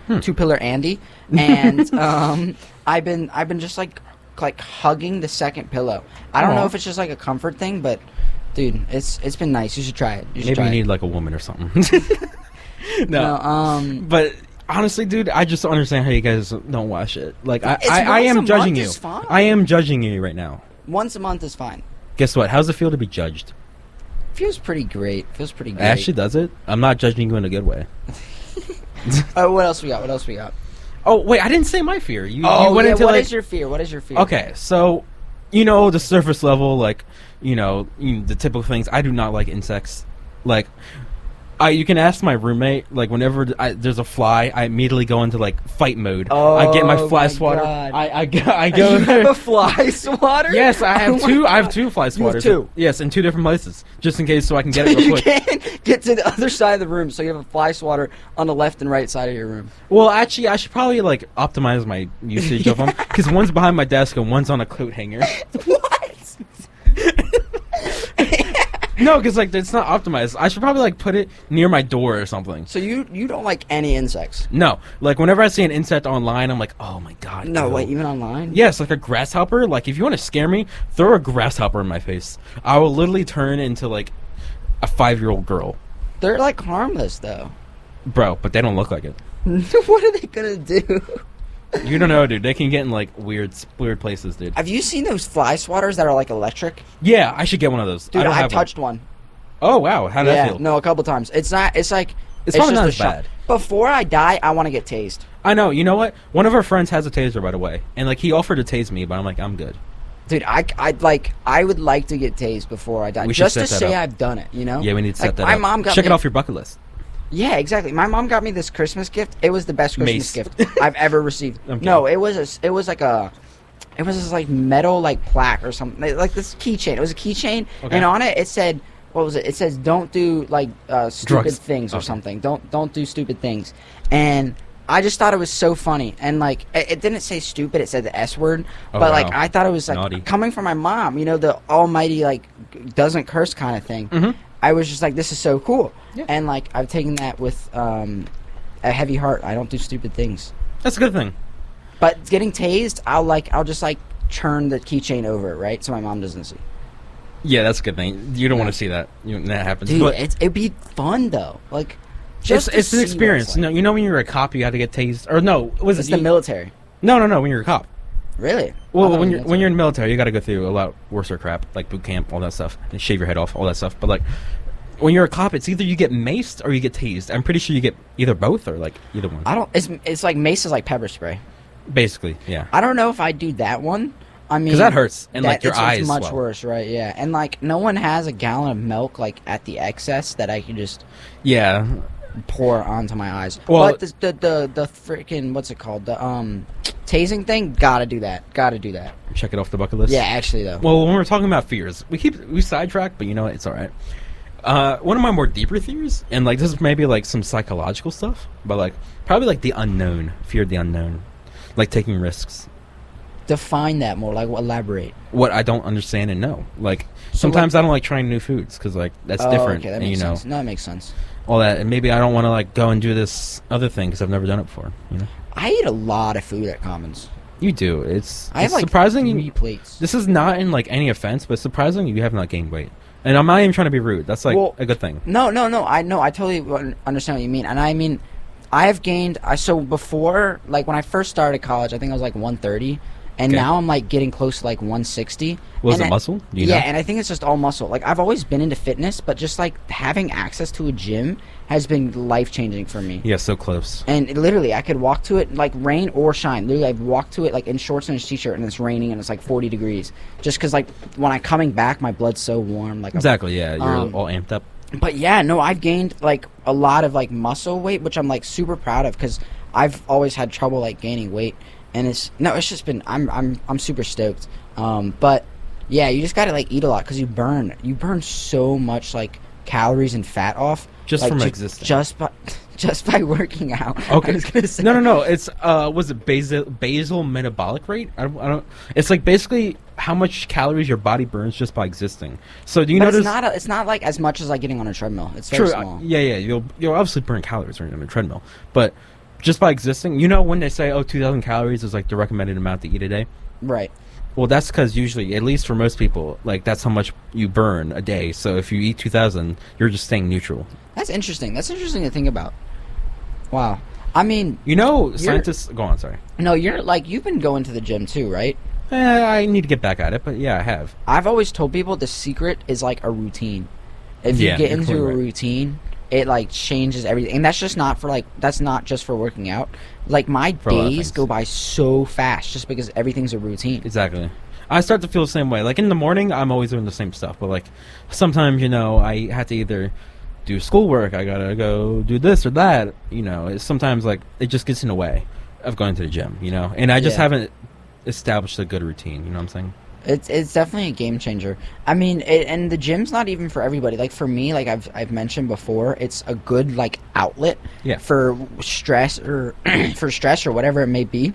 Andy, and I've been just, like hugging the second pillow. I don't know if it's just, like, a comfort thing, but, dude, it's been nice. You should try it. Maybe you need, like, a woman or something. No, but honestly, dude, I just don't understand how you guys don't wash it. Like, I am judging you. I am judging you right now. Once a month is fine. Guess what? How's it feel to be judged? Feels pretty great. It actually does it. I'm not judging you in a good way. What else we got? Oh, wait, I didn't say my fear. You What went into, like, is your fear? What is your fear? Okay, so, you know, the surface level, like, the typical things. I do not like insects. Like, You can ask my roommate. Like whenever there's a fly, I immediately go into like fight mode. Oh, I get my fly my swatter. God. I go You there. have a fly swatter? Yes, I have Oh my two. I have God. 2 fly You have swatters. 2? Yes, in 2 different places, just in case, so I can get it real You quick. can't get to the other side of the room, so you have a fly swatter on the left and right side of your room. Well, actually, I should probably like optimize my usage of them because one's behind my desk and one's on a coat hanger. What? No, because like it's not optimized. I should probably like put it near my door or something. So you don't like any insects? No, like whenever I see an insect online, I'm like, oh my god. No, ew. wait, even online? Yes, like a grasshopper. Like if you want to scare me, throw a grasshopper in my face. I will literally turn into like a 5-year-old girl, They're like harmless though. bro. But they don't look like it. What are they gonna do? You don't know, dude. They can get in like weird places, dude. Have you seen those fly swatters that are like electric? Yeah, I should get one of those. Dude, I don't I've have touched one. Oh wow, how did that feel? No, a couple times. It's not. It's like It's probably just not a as shock. bad. Before I die, I want to get tased. I know. You know what? One of our friends has a taser, by the way, and like he offered to tase me, but I'm like, I'm good. Dude, I would like to get tased before I die, We should just to set that say up. I've done it. You know? Yeah, we need to set Like, that my up. mom got Check me, it off your bucket list. Yeah, exactly. My mom got me this Christmas gift. It was the best Christmas Mace. gift I've ever received. I'm No, it was this like metal like plaque or something, like this keychain. It was a keychain, Okay. and on it it said, what was it? It says don't do like stupid Drugs. things or Okay. something. Don't do stupid things. And I just thought it was so funny, and like it didn't say stupid. It said the S word, Oh, but like wow. I thought it was like Naughty. coming from my mom. You know, the almighty like doesn't curse kind of thing. Mhm. I was just like, this is so cool. Yeah. And like I've taken that with a heavy heart. I don't do stupid things. That's a good thing. But getting tased, I'll just like turn the keychain over, right, so my mom doesn't see. Yeah, that's a good thing. You don't Yeah. want to see that. That happens. Dude, But it'd be fun though. Like, just to it's an see what experience. it's like. You know when you're a cop, you had to get tased, or no? Was It's it the military. No. When you're a cop. Really? I Well, thought when it you're was when you're in the military, you got to go through a lot worse crap, like boot camp, all that stuff, and shave your head off, all that stuff. But like, when you're a cop, it's either you get maced or you get tased. I'm pretty sure you get either both or like either one. I don't. It's like mace is like pepper spray. Basically, yeah. I don't know if I do that one. I mean, 'Cause that hurts, and, like, your it's eyes much swell. worse, right? Yeah, and like no one has a gallon of milk like at the excess that I can just Yeah. pour onto my eyes. Well- But the freaking what's it called? The tasing thing. Gotta do that. Gotta do that. Check it off the bucket list. Yeah, actually though. Well, when we're talking about fears, we sidetrack, but you know what? It's all right. One of my more deeper fears, and like this is maybe like some psychological stuff, but like probably like the unknown, fear of the unknown, like taking risks. Define that more. Like, elaborate. What I don't understand and know, like So, sometimes I don't like trying new foods because like that's Oh, different, okay, that and makes you know sense. No, that makes sense. all that, and maybe I don't want to like go and do this other thing because I've never done it before. You know, I eat a lot of food at Commons. you do. It's I have like surprising. 3 plates. This is not in like any offense, but it's surprising you have not gained weight. And I'm not even trying to be rude. That's like Well, a good thing. No. I know. I totally understand what you mean. And I mean, I have gained. So before, like when I first started college, I think I was like 130, and Okay. now I'm like getting close to like 160. Was And it muscle? Do you yeah, know? and I think it's just all muscle. Like I've always been into fitness, but just like having access to a gym has been life changing for me. Yeah, so close. And literally, I could walk to it like rain or shine. Literally, I've walked to it like in shorts and a t-shirt, and it's raining, and it's like 40 degrees. Just because like when I'm coming back, my blood's so warm. Like Exactly, yeah. You're Um, all amped up. But yeah, no, I've gained like a lot of like muscle weight, which I'm like super proud of because I've always had trouble like gaining weight, and it's just been I'm super stoked. But yeah, you just gotta like eat a lot because you burn so much like calories and fat off Just like, from existing. just by working out. Okay. I was gonna say. No. It's was it basal metabolic rate? I don't. It's like basically how much calories your body burns just by existing. So do you But notice? it's not like as much as like getting on a treadmill. It's very True. small. Yeah. You'll obviously burn calories when you're on a treadmill, but just by existing, you know, when they say 2,000 calories is like the recommended amount to eat a day. Right. Well, that's because usually, at least for most people, like that's how much you burn a day. So if you eat 2,000, you're just staying neutral. That's interesting. That's interesting to think about. Wow. I mean, You know, scientists. Go on, sorry. no, you're like you've been going to the gym too, right? I need to get back at it, but yeah, I have. I've always told people the secret is like a routine. If you Yeah, get you're into a totally right. routine, it like changes everything. And that's not just for working out. Like my For a lot of days things. go by so fast just because everything's a routine. Exactly. I start to feel the same way. Like in the morning, I'm always doing the same stuff, but like sometimes, you know, I have to either do schoolwork. I gotta go do this or that. You know, it's sometimes like it just gets in the way of going to the gym. You know, and I just haven't established a good routine. You know what I'm saying? It's definitely a game changer. I mean, and the gym's not even for everybody. Like for me, like I've mentioned before, it's a good like outlet for stress or for stress or whatever it may be.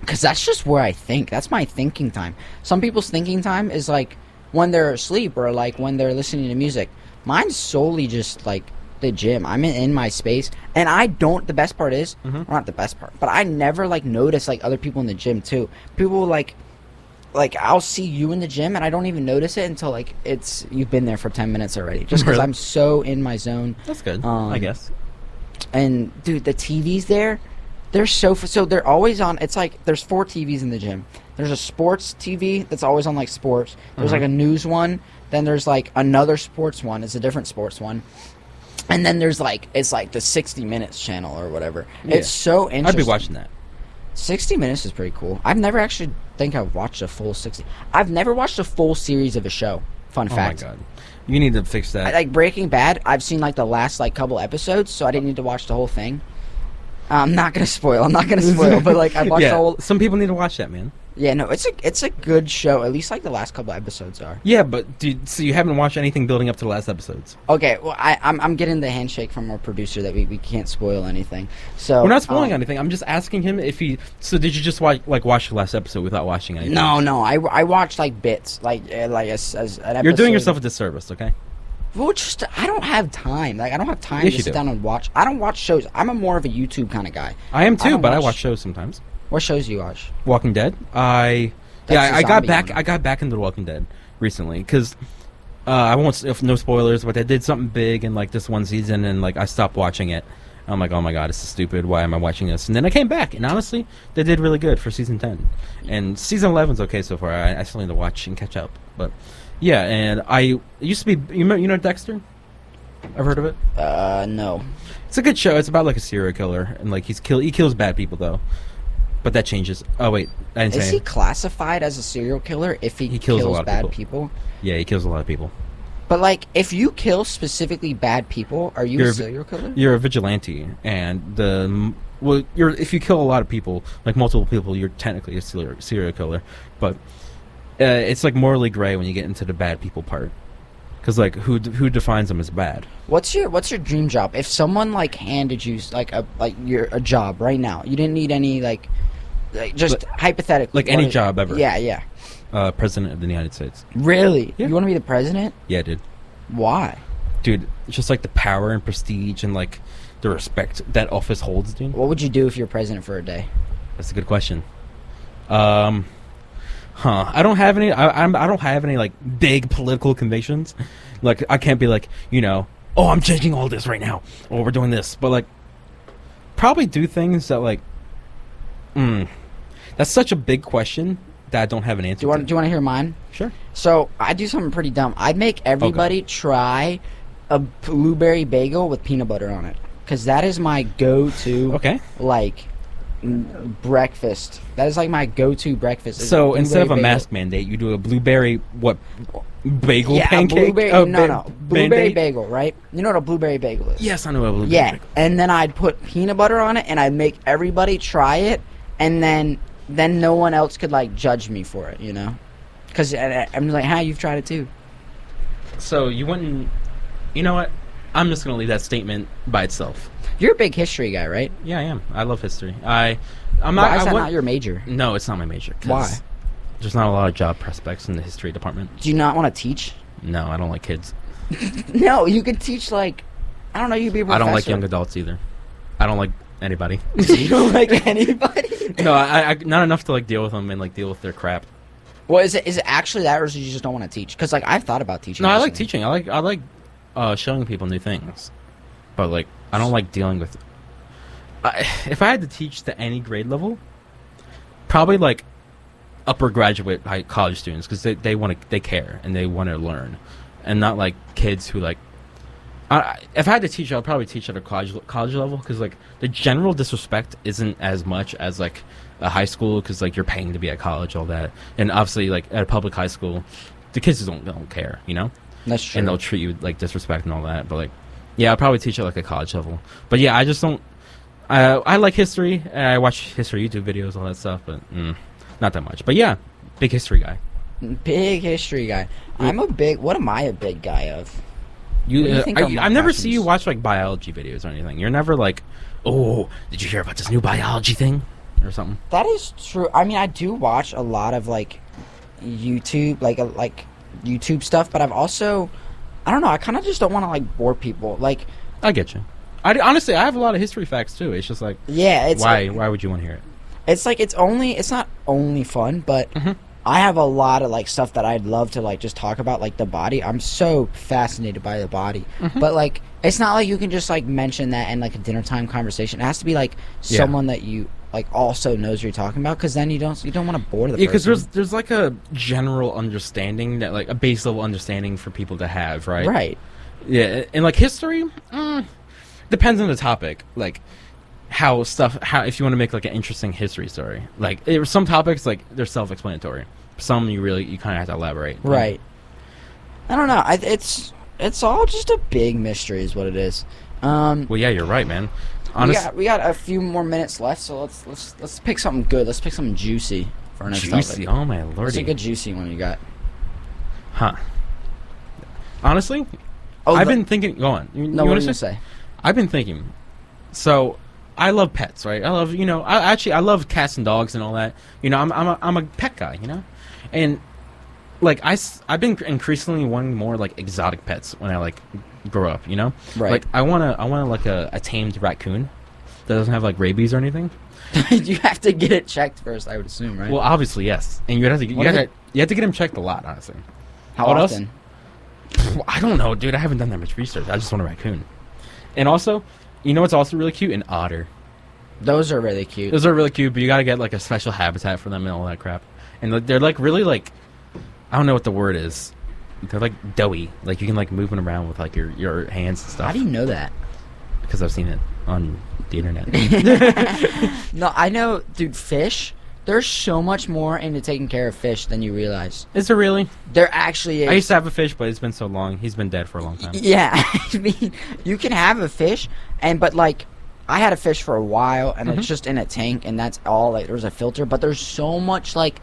Because that's just where I think. That's my thinking time. Some people's thinking time is like when they're asleep or like when they're listening to music. Mine's solely just like the gym. I'm in my space, and I don't. The best part is, well, not the best part, but I never like notice like other people in the gym too. People like I'll see you in the gym and I don't even notice it until like you've been there for 10 minutes already, just because I'm so in my zone. That's good, I guess. And dude, the TVs there, they're so they're always on. It's like there's 4 TVs in the gym. There's a sports TV that's always on like sports. There's like a news one. Then there's like another sports one. It's a different sports one. And then there's like it's like the 60 Minutes channel or whatever. It's so interesting. I'd be watching that. 60 Minutes is pretty cool. I've never actually think I've watched a full 60. I've never watched a full series of a show. Fun fact. Oh my god. You need to fix that. Like Breaking Bad, I've seen like the last like couple episodes, so I didn't need to watch the whole thing. I'm not gonna spoil, but like I watched the whole. Some people need to watch that, man. Yeah, no, it's a good show. At least like the last couple episodes are. Yeah, but so you haven't watched anything building up to the last episodes? Okay, well I'm getting the handshake from our producer that we can't spoil anything. So we're not spoiling anything. I'm just asking him if he. So did you just watch the last episode without watching anything? No, I watched like bits, like as an episode. You're doing yourself a disservice, okay? Well, just I don't have time. Like I don't have time to sit down and watch. I don't watch shows. I'm more of a YouTube kind of guy. I am too, but I watch shows sometimes. What shows do you watch? Walking Dead. I got back into The Walking Dead recently because I won't no spoilers, but they did something big in like this one season, and like I stopped watching it. I'm like, oh my god, this is stupid. Why am I watching this? And then I came back, and honestly, they did really good for season 10, and season 11's okay so far. I still need to watch and catch up, but yeah. And it used to be you know Dexter. I've heard of it. No. It's a good show. It's about like a serial killer, and like he kills bad people though. But that changes. Oh wait, I didn't say. Is he classified as a serial killer if he kills a lot of bad people? Yeah, he kills a lot of people. But like, if you kill specifically bad people, are you a serial killer? You're a vigilante, and if you kill a lot of people, like multiple people, you're technically a serial killer. But it's like morally gray when you get into the bad people part, because like who defines them as bad? What's your dream job? If someone like handed you like a job right now, you didn't need any just hypothetically, like any job ever. Yeah. President of the United States. Really? Yeah. You want to be the president? Yeah, dude. Why? Dude, it's just like the power and prestige and like the respect that office holds, dude. What would you do if you're president for a day? That's a good question. I don't have any. I don't have any like big political convictions. Like I can't be like, oh, I'm changing all this right now, or we're doing this. But like, probably do things that like. That's such a big question that I don't have an answer. Do you want to hear mine? Sure. So I do something pretty dumb. I'd make everybody try a blueberry bagel with peanut butter on it, because that is my go-to. Okay. Like breakfast. That is like my go-to breakfast. So instead of a mask mandate, you do a blueberry bagel pancake? Blueberry bagel, right? You know what a blueberry bagel is? Yes, I know what a blueberry bagel. And then I'd put peanut butter on it, and I'd make everybody try it, and then no one else could like judge me for it, because I'm like, you've tried it too. So you wouldn't. You know what? I'm just gonna leave that statement by itself. You're a big history guy, right? Yeah, I am. I love history. I'm not. Why is that not your major? No, it's not my major. Why? There's not a lot of job prospects in the history department. Do you not want to teach? No, I don't like kids. No, you could teach like, I don't know. You'd be a professor. I don't like young adults either. I don't like anybody. You don't like anybody? No, I not enough to like deal with them and like deal with their crap. Well, is it actually that, or is it you just don't want to teach? Because like I've thought about teaching. No, I like teaching. I like showing people new things, but like I don't like dealing with. If I had to teach to any grade level, probably like upper graduate college students, because they care and they want to learn, and not like kids who like. If I had to teach, I'd probably teach at a college level, because like the general disrespect isn't as much as like a high school, because like you're paying to be at college, all that, and obviously like at a public high school, the kids don't care, That's true. and they'll treat you with like disrespect and all that. But like, Yeah, I'll probably teach at like a college level. But yeah, I just don't. I like history. And I watch history YouTube videos, all that stuff, but not that much. But yeah, big history guy. Big history guy. What am I a big guy of? What do you think are my I've never seen you passions? watch like biology videos or anything. You're never like, oh, did you hear about this new biology thing or something? That is true. I mean, I do watch a lot of like YouTube, like YouTube stuff, but I've also, I don't know, I kind of just don't want to like bore people. Like, I get you. Honestly, I have a lot of history facts too. It's just like, yeah, it's why would you want to hear it? It's like it's not only fun, but I have a lot of like stuff that I'd love to like just talk about, like the body. I'm so fascinated by the body, but like it's not like you can just like mention that in like a dinner time conversation. It has to be like someone that you like also knows what you're talking about, because then you don't want to bore the person. Yeah, because there's like a general understanding that like a base level understanding for people to have, right? Right. Yeah, and like history depends on the topic, like. How if you want to make like an interesting history story, like some topics like they're self-explanatory, some you kind of have to elaborate, right? I don't know. It's all just a big mystery is what it is. Well, yeah, you're right, man. Honestly, we got a few more minutes left, so let's pick something good. Let's pick something juicy for our next juicy. topic. Oh my lordy. What's a good juicy one you got? Huh. Honestly, I've been thinking. Go on. No, what are you gonna say? I've been thinking. So. I love pets, right? I love, I love cats and dogs and all that. I'm a pet guy, and like I've been increasingly wanting more like exotic pets when I like grow up, Right. Like I want like a tamed raccoon that doesn't have like rabies or anything. You have to get it checked first, I would assume, right? Well, obviously yes, and you have to get him checked a lot, honestly. How what often? Else? I don't know, dude. I haven't done that much research. I just want a raccoon, and also. You know what's also really cute? An otter. Those are really cute. Those are really cute, but you gotta get like a special habitat for them and all that crap. And like, they're like really like, I don't know what the word is. They're like doughy. Like you can like move them around with like your hands and stuff. How do you know that? Because I've seen it on the internet. No, I know, dude. Fish. There's so much more into taking care of fish than you realize. Is there really? There actually is. I used to have a fish, but it's been so long. He's been dead for a long time. Yeah, I mean, you can have a fish, but like, I had a fish for a while, and it's just in a tank, and that's all. Like, there's a filter, but there's so much like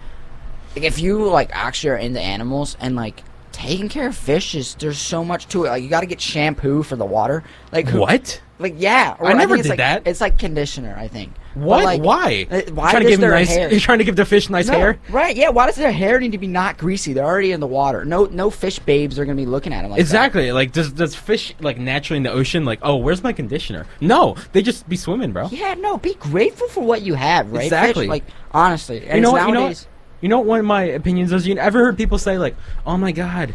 if you like actually are into animals and like taking care of fish there's so much to it. Like you got to get shampoo for the water. Like what? Like yeah, I never think it's did like, that. It's like conditioner, I think. What? But, like, why? Why trying to does give their nice, hair? You're trying to give the fish nice hair? Right? Yeah. Why does their hair need to be not greasy? They're already in the water. No fish babes are gonna be looking at them like exactly. Like does fish like naturally in the ocean like where's my conditioner? No, they just be swimming, bro. Yeah. No. Be grateful for what you have. Right? Exactly. Fish, like honestly. And You know it's what? nowadays, You know what one of my opinions is? You ever heard people say like, "Oh my God,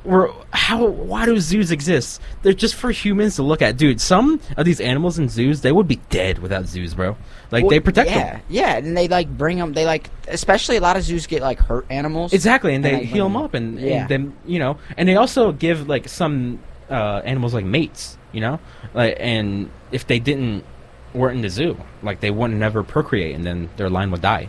why do zoos exist? They're just for humans to look at." Dude, some of these animals in zoos, they would be dead without zoos, bro. Like they protect them. Yeah, and they like bring them. They like, especially a lot of zoos get like hurt animals. Exactly, and they like, heal them up, and yeah. then and they also give like some animals like mates, like and if they weren't in the zoo, like they wouldn't never procreate, and then their line would die.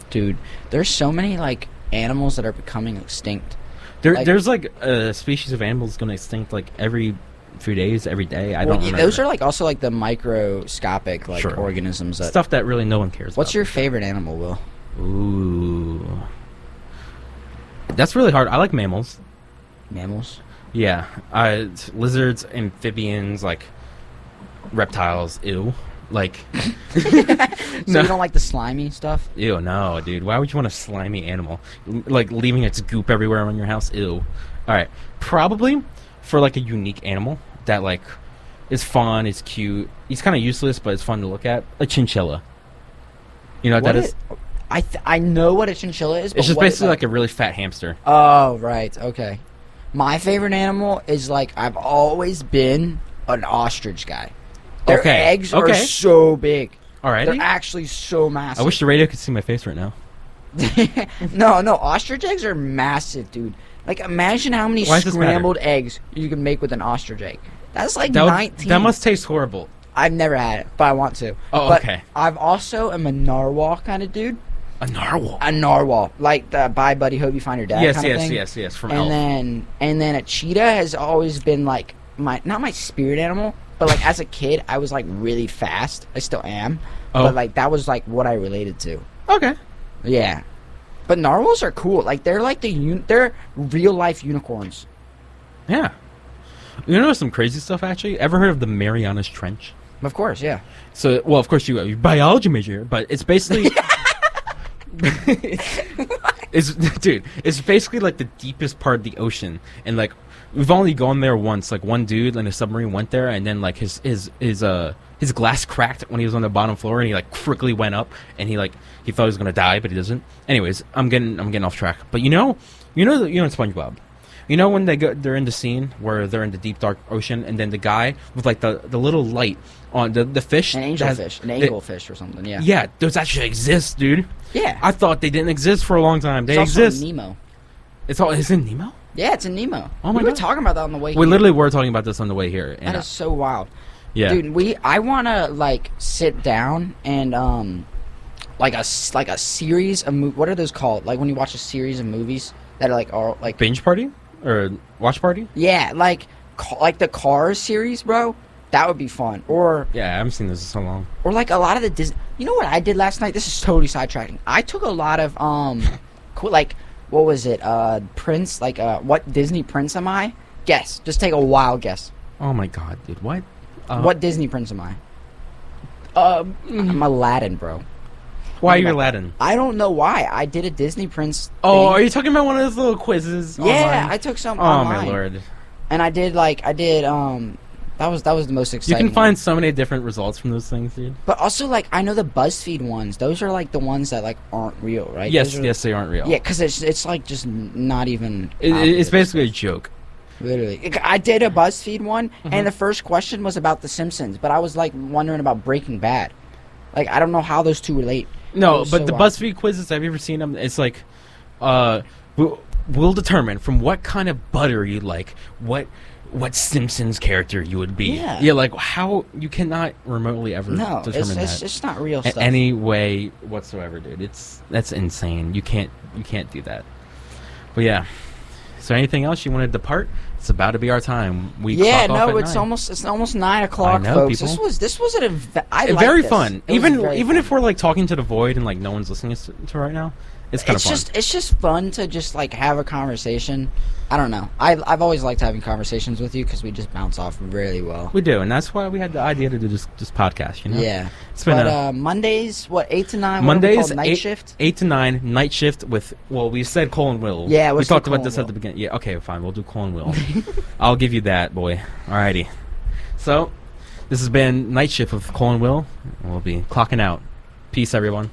Dude, there's so many like animals that are becoming extinct. There's like a species of animals going extinct like every few days, every day. I don't remember. Those are like also like the microscopic like Sure. organisms that Stuff that really no one cares What's about. your favorite animal, Will? Ooh. That's really hard. I like mammals. Mammals? Yeah. Lizards, amphibians, like reptiles. Ew. Like. So you don't like the slimy stuff? Ew, no, dude. Why would you want a slimy animal? Like leaving its goop everywhere around your house? Ew. Alright. Probably for like a unique animal that like is fun, is cute. He's kind of useless, but it's fun to look at. A chinchilla. You know what that is? I know what a chinchilla is. But It's just what basically like a really fat hamster. Oh, right. Okay. My favorite animal is like I've always been an ostrich guy. Their eggs are so big. Alright. They're actually so massive. I wish the radio could see my face right now. No, ostrich eggs are massive, dude. Like, imagine how many Why does this matter? scrambled eggs you can make with an ostrich egg. That's like That 19. That must taste horrible. I've never had it, but I want to. Oh, but okay. I've also am a narwhal kind of dude. A narwhal. A narwhal, like the "Bye, buddy, hope you find your dad" Yes, kind of yes, thing. yes. From And Elf. then a cheetah has always been like not my spirit animal, but like as a kid, I was like really fast. I still am, Oh. but like that was like what I related to. Okay. Yeah, but narwhals are cool. Like they're like they're real life unicorns. Yeah. You know some crazy stuff actually? Ever heard of the Marianas Trench? Of course, yeah. So, well, of course you're a biology major, but it's basically it's basically like the deepest part of the ocean, and like we've only gone there once. Like one dude in a submarine went there, and then like his glass cracked when he was on the bottom floor, and he like quickly went up, and he thought he was gonna die, but he doesn't. Anyways, I'm getting off track. But you know in SpongeBob. You know when they're in the scene where they're in the deep dark ocean, and then the guy with like the little light on the fish, An angelfish or something. Yeah. Yeah, those actually exist, dude. Yeah. I thought they didn't exist for a long time. They It's also exist. in Nemo. Is it Nemo? Yeah, it's in Nemo. Oh my we were God. talking about that on the way. We here. literally were talking about this on the way here. And That is so wild. yeah, Dude, I want to like sit down and like a series of what are those called? Like when you watch a series of movies that are like binge party or watch party. yeah, like the Cars series, bro. That would be fun. Or Yeah, I haven't seen this in so long. like a lot of the Disney. You know what I did last night? This is totally sidetracking. I took a lot of like what was it? Prince, like what Disney prince am I? Guess. Just take a wild guess. Oh my god, dude, what? What Disney prince am I? I'm Aladdin, bro. Why are you Aladdin? I don't know why. I did a Disney prince Oh, thing. are you talking about one of those little quizzes? Yeah, online? I took some Oh online. my lord! And I did that was the most You exciting. can find one. so many different results from those things, dude. But also like I know the BuzzFeed ones. Those are like the ones that like aren't real, right? Yes, Those are, yes, they aren't real. Yeah, because it's like just not even. It's basically a joke. Literally, I did a BuzzFeed one, Mm-hmm. and the first question was about The Simpsons, but I was like wondering about Breaking Bad. Like I don't know how those two relate. It No, was but so the wild. BuzzFeed quizzes, have you ever seen them? It's like, we'll determine from what kind of butter you like, what Simpsons character you would be. Yeah. Like how you cannot remotely ever No, determine it's that just not real in stuff. any way whatsoever, dude. That's insane. You can't do that. But yeah. So anything else you want to depart? It's about to be our time. We Yeah, clock off no, at it's 9. almost 9 o'clock, I know, folks. people. This was an event. I liked very this. fun. It was very Even fun. if we're like talking to the void and like no one's listening to right now, it's kind of fun. It's just fun to just like have a conversation. I don't know. I've always liked having conversations with you because we just bounce off really well. We do, and that's why we had the idea to do this podcast. You know, Yeah. It's been But Mondays, 8 to 9? Mondays night shift. 8 to 9 night shift with we said Coale and Will. Yeah, we let's do talked about Coale this and at the beginning. Yeah, okay, fine, we'll do Coale and Will. I'll give you that, boy. Alrighty. So this has been Night Shift with Coale and Will. We'll be clocking out. Peace, everyone.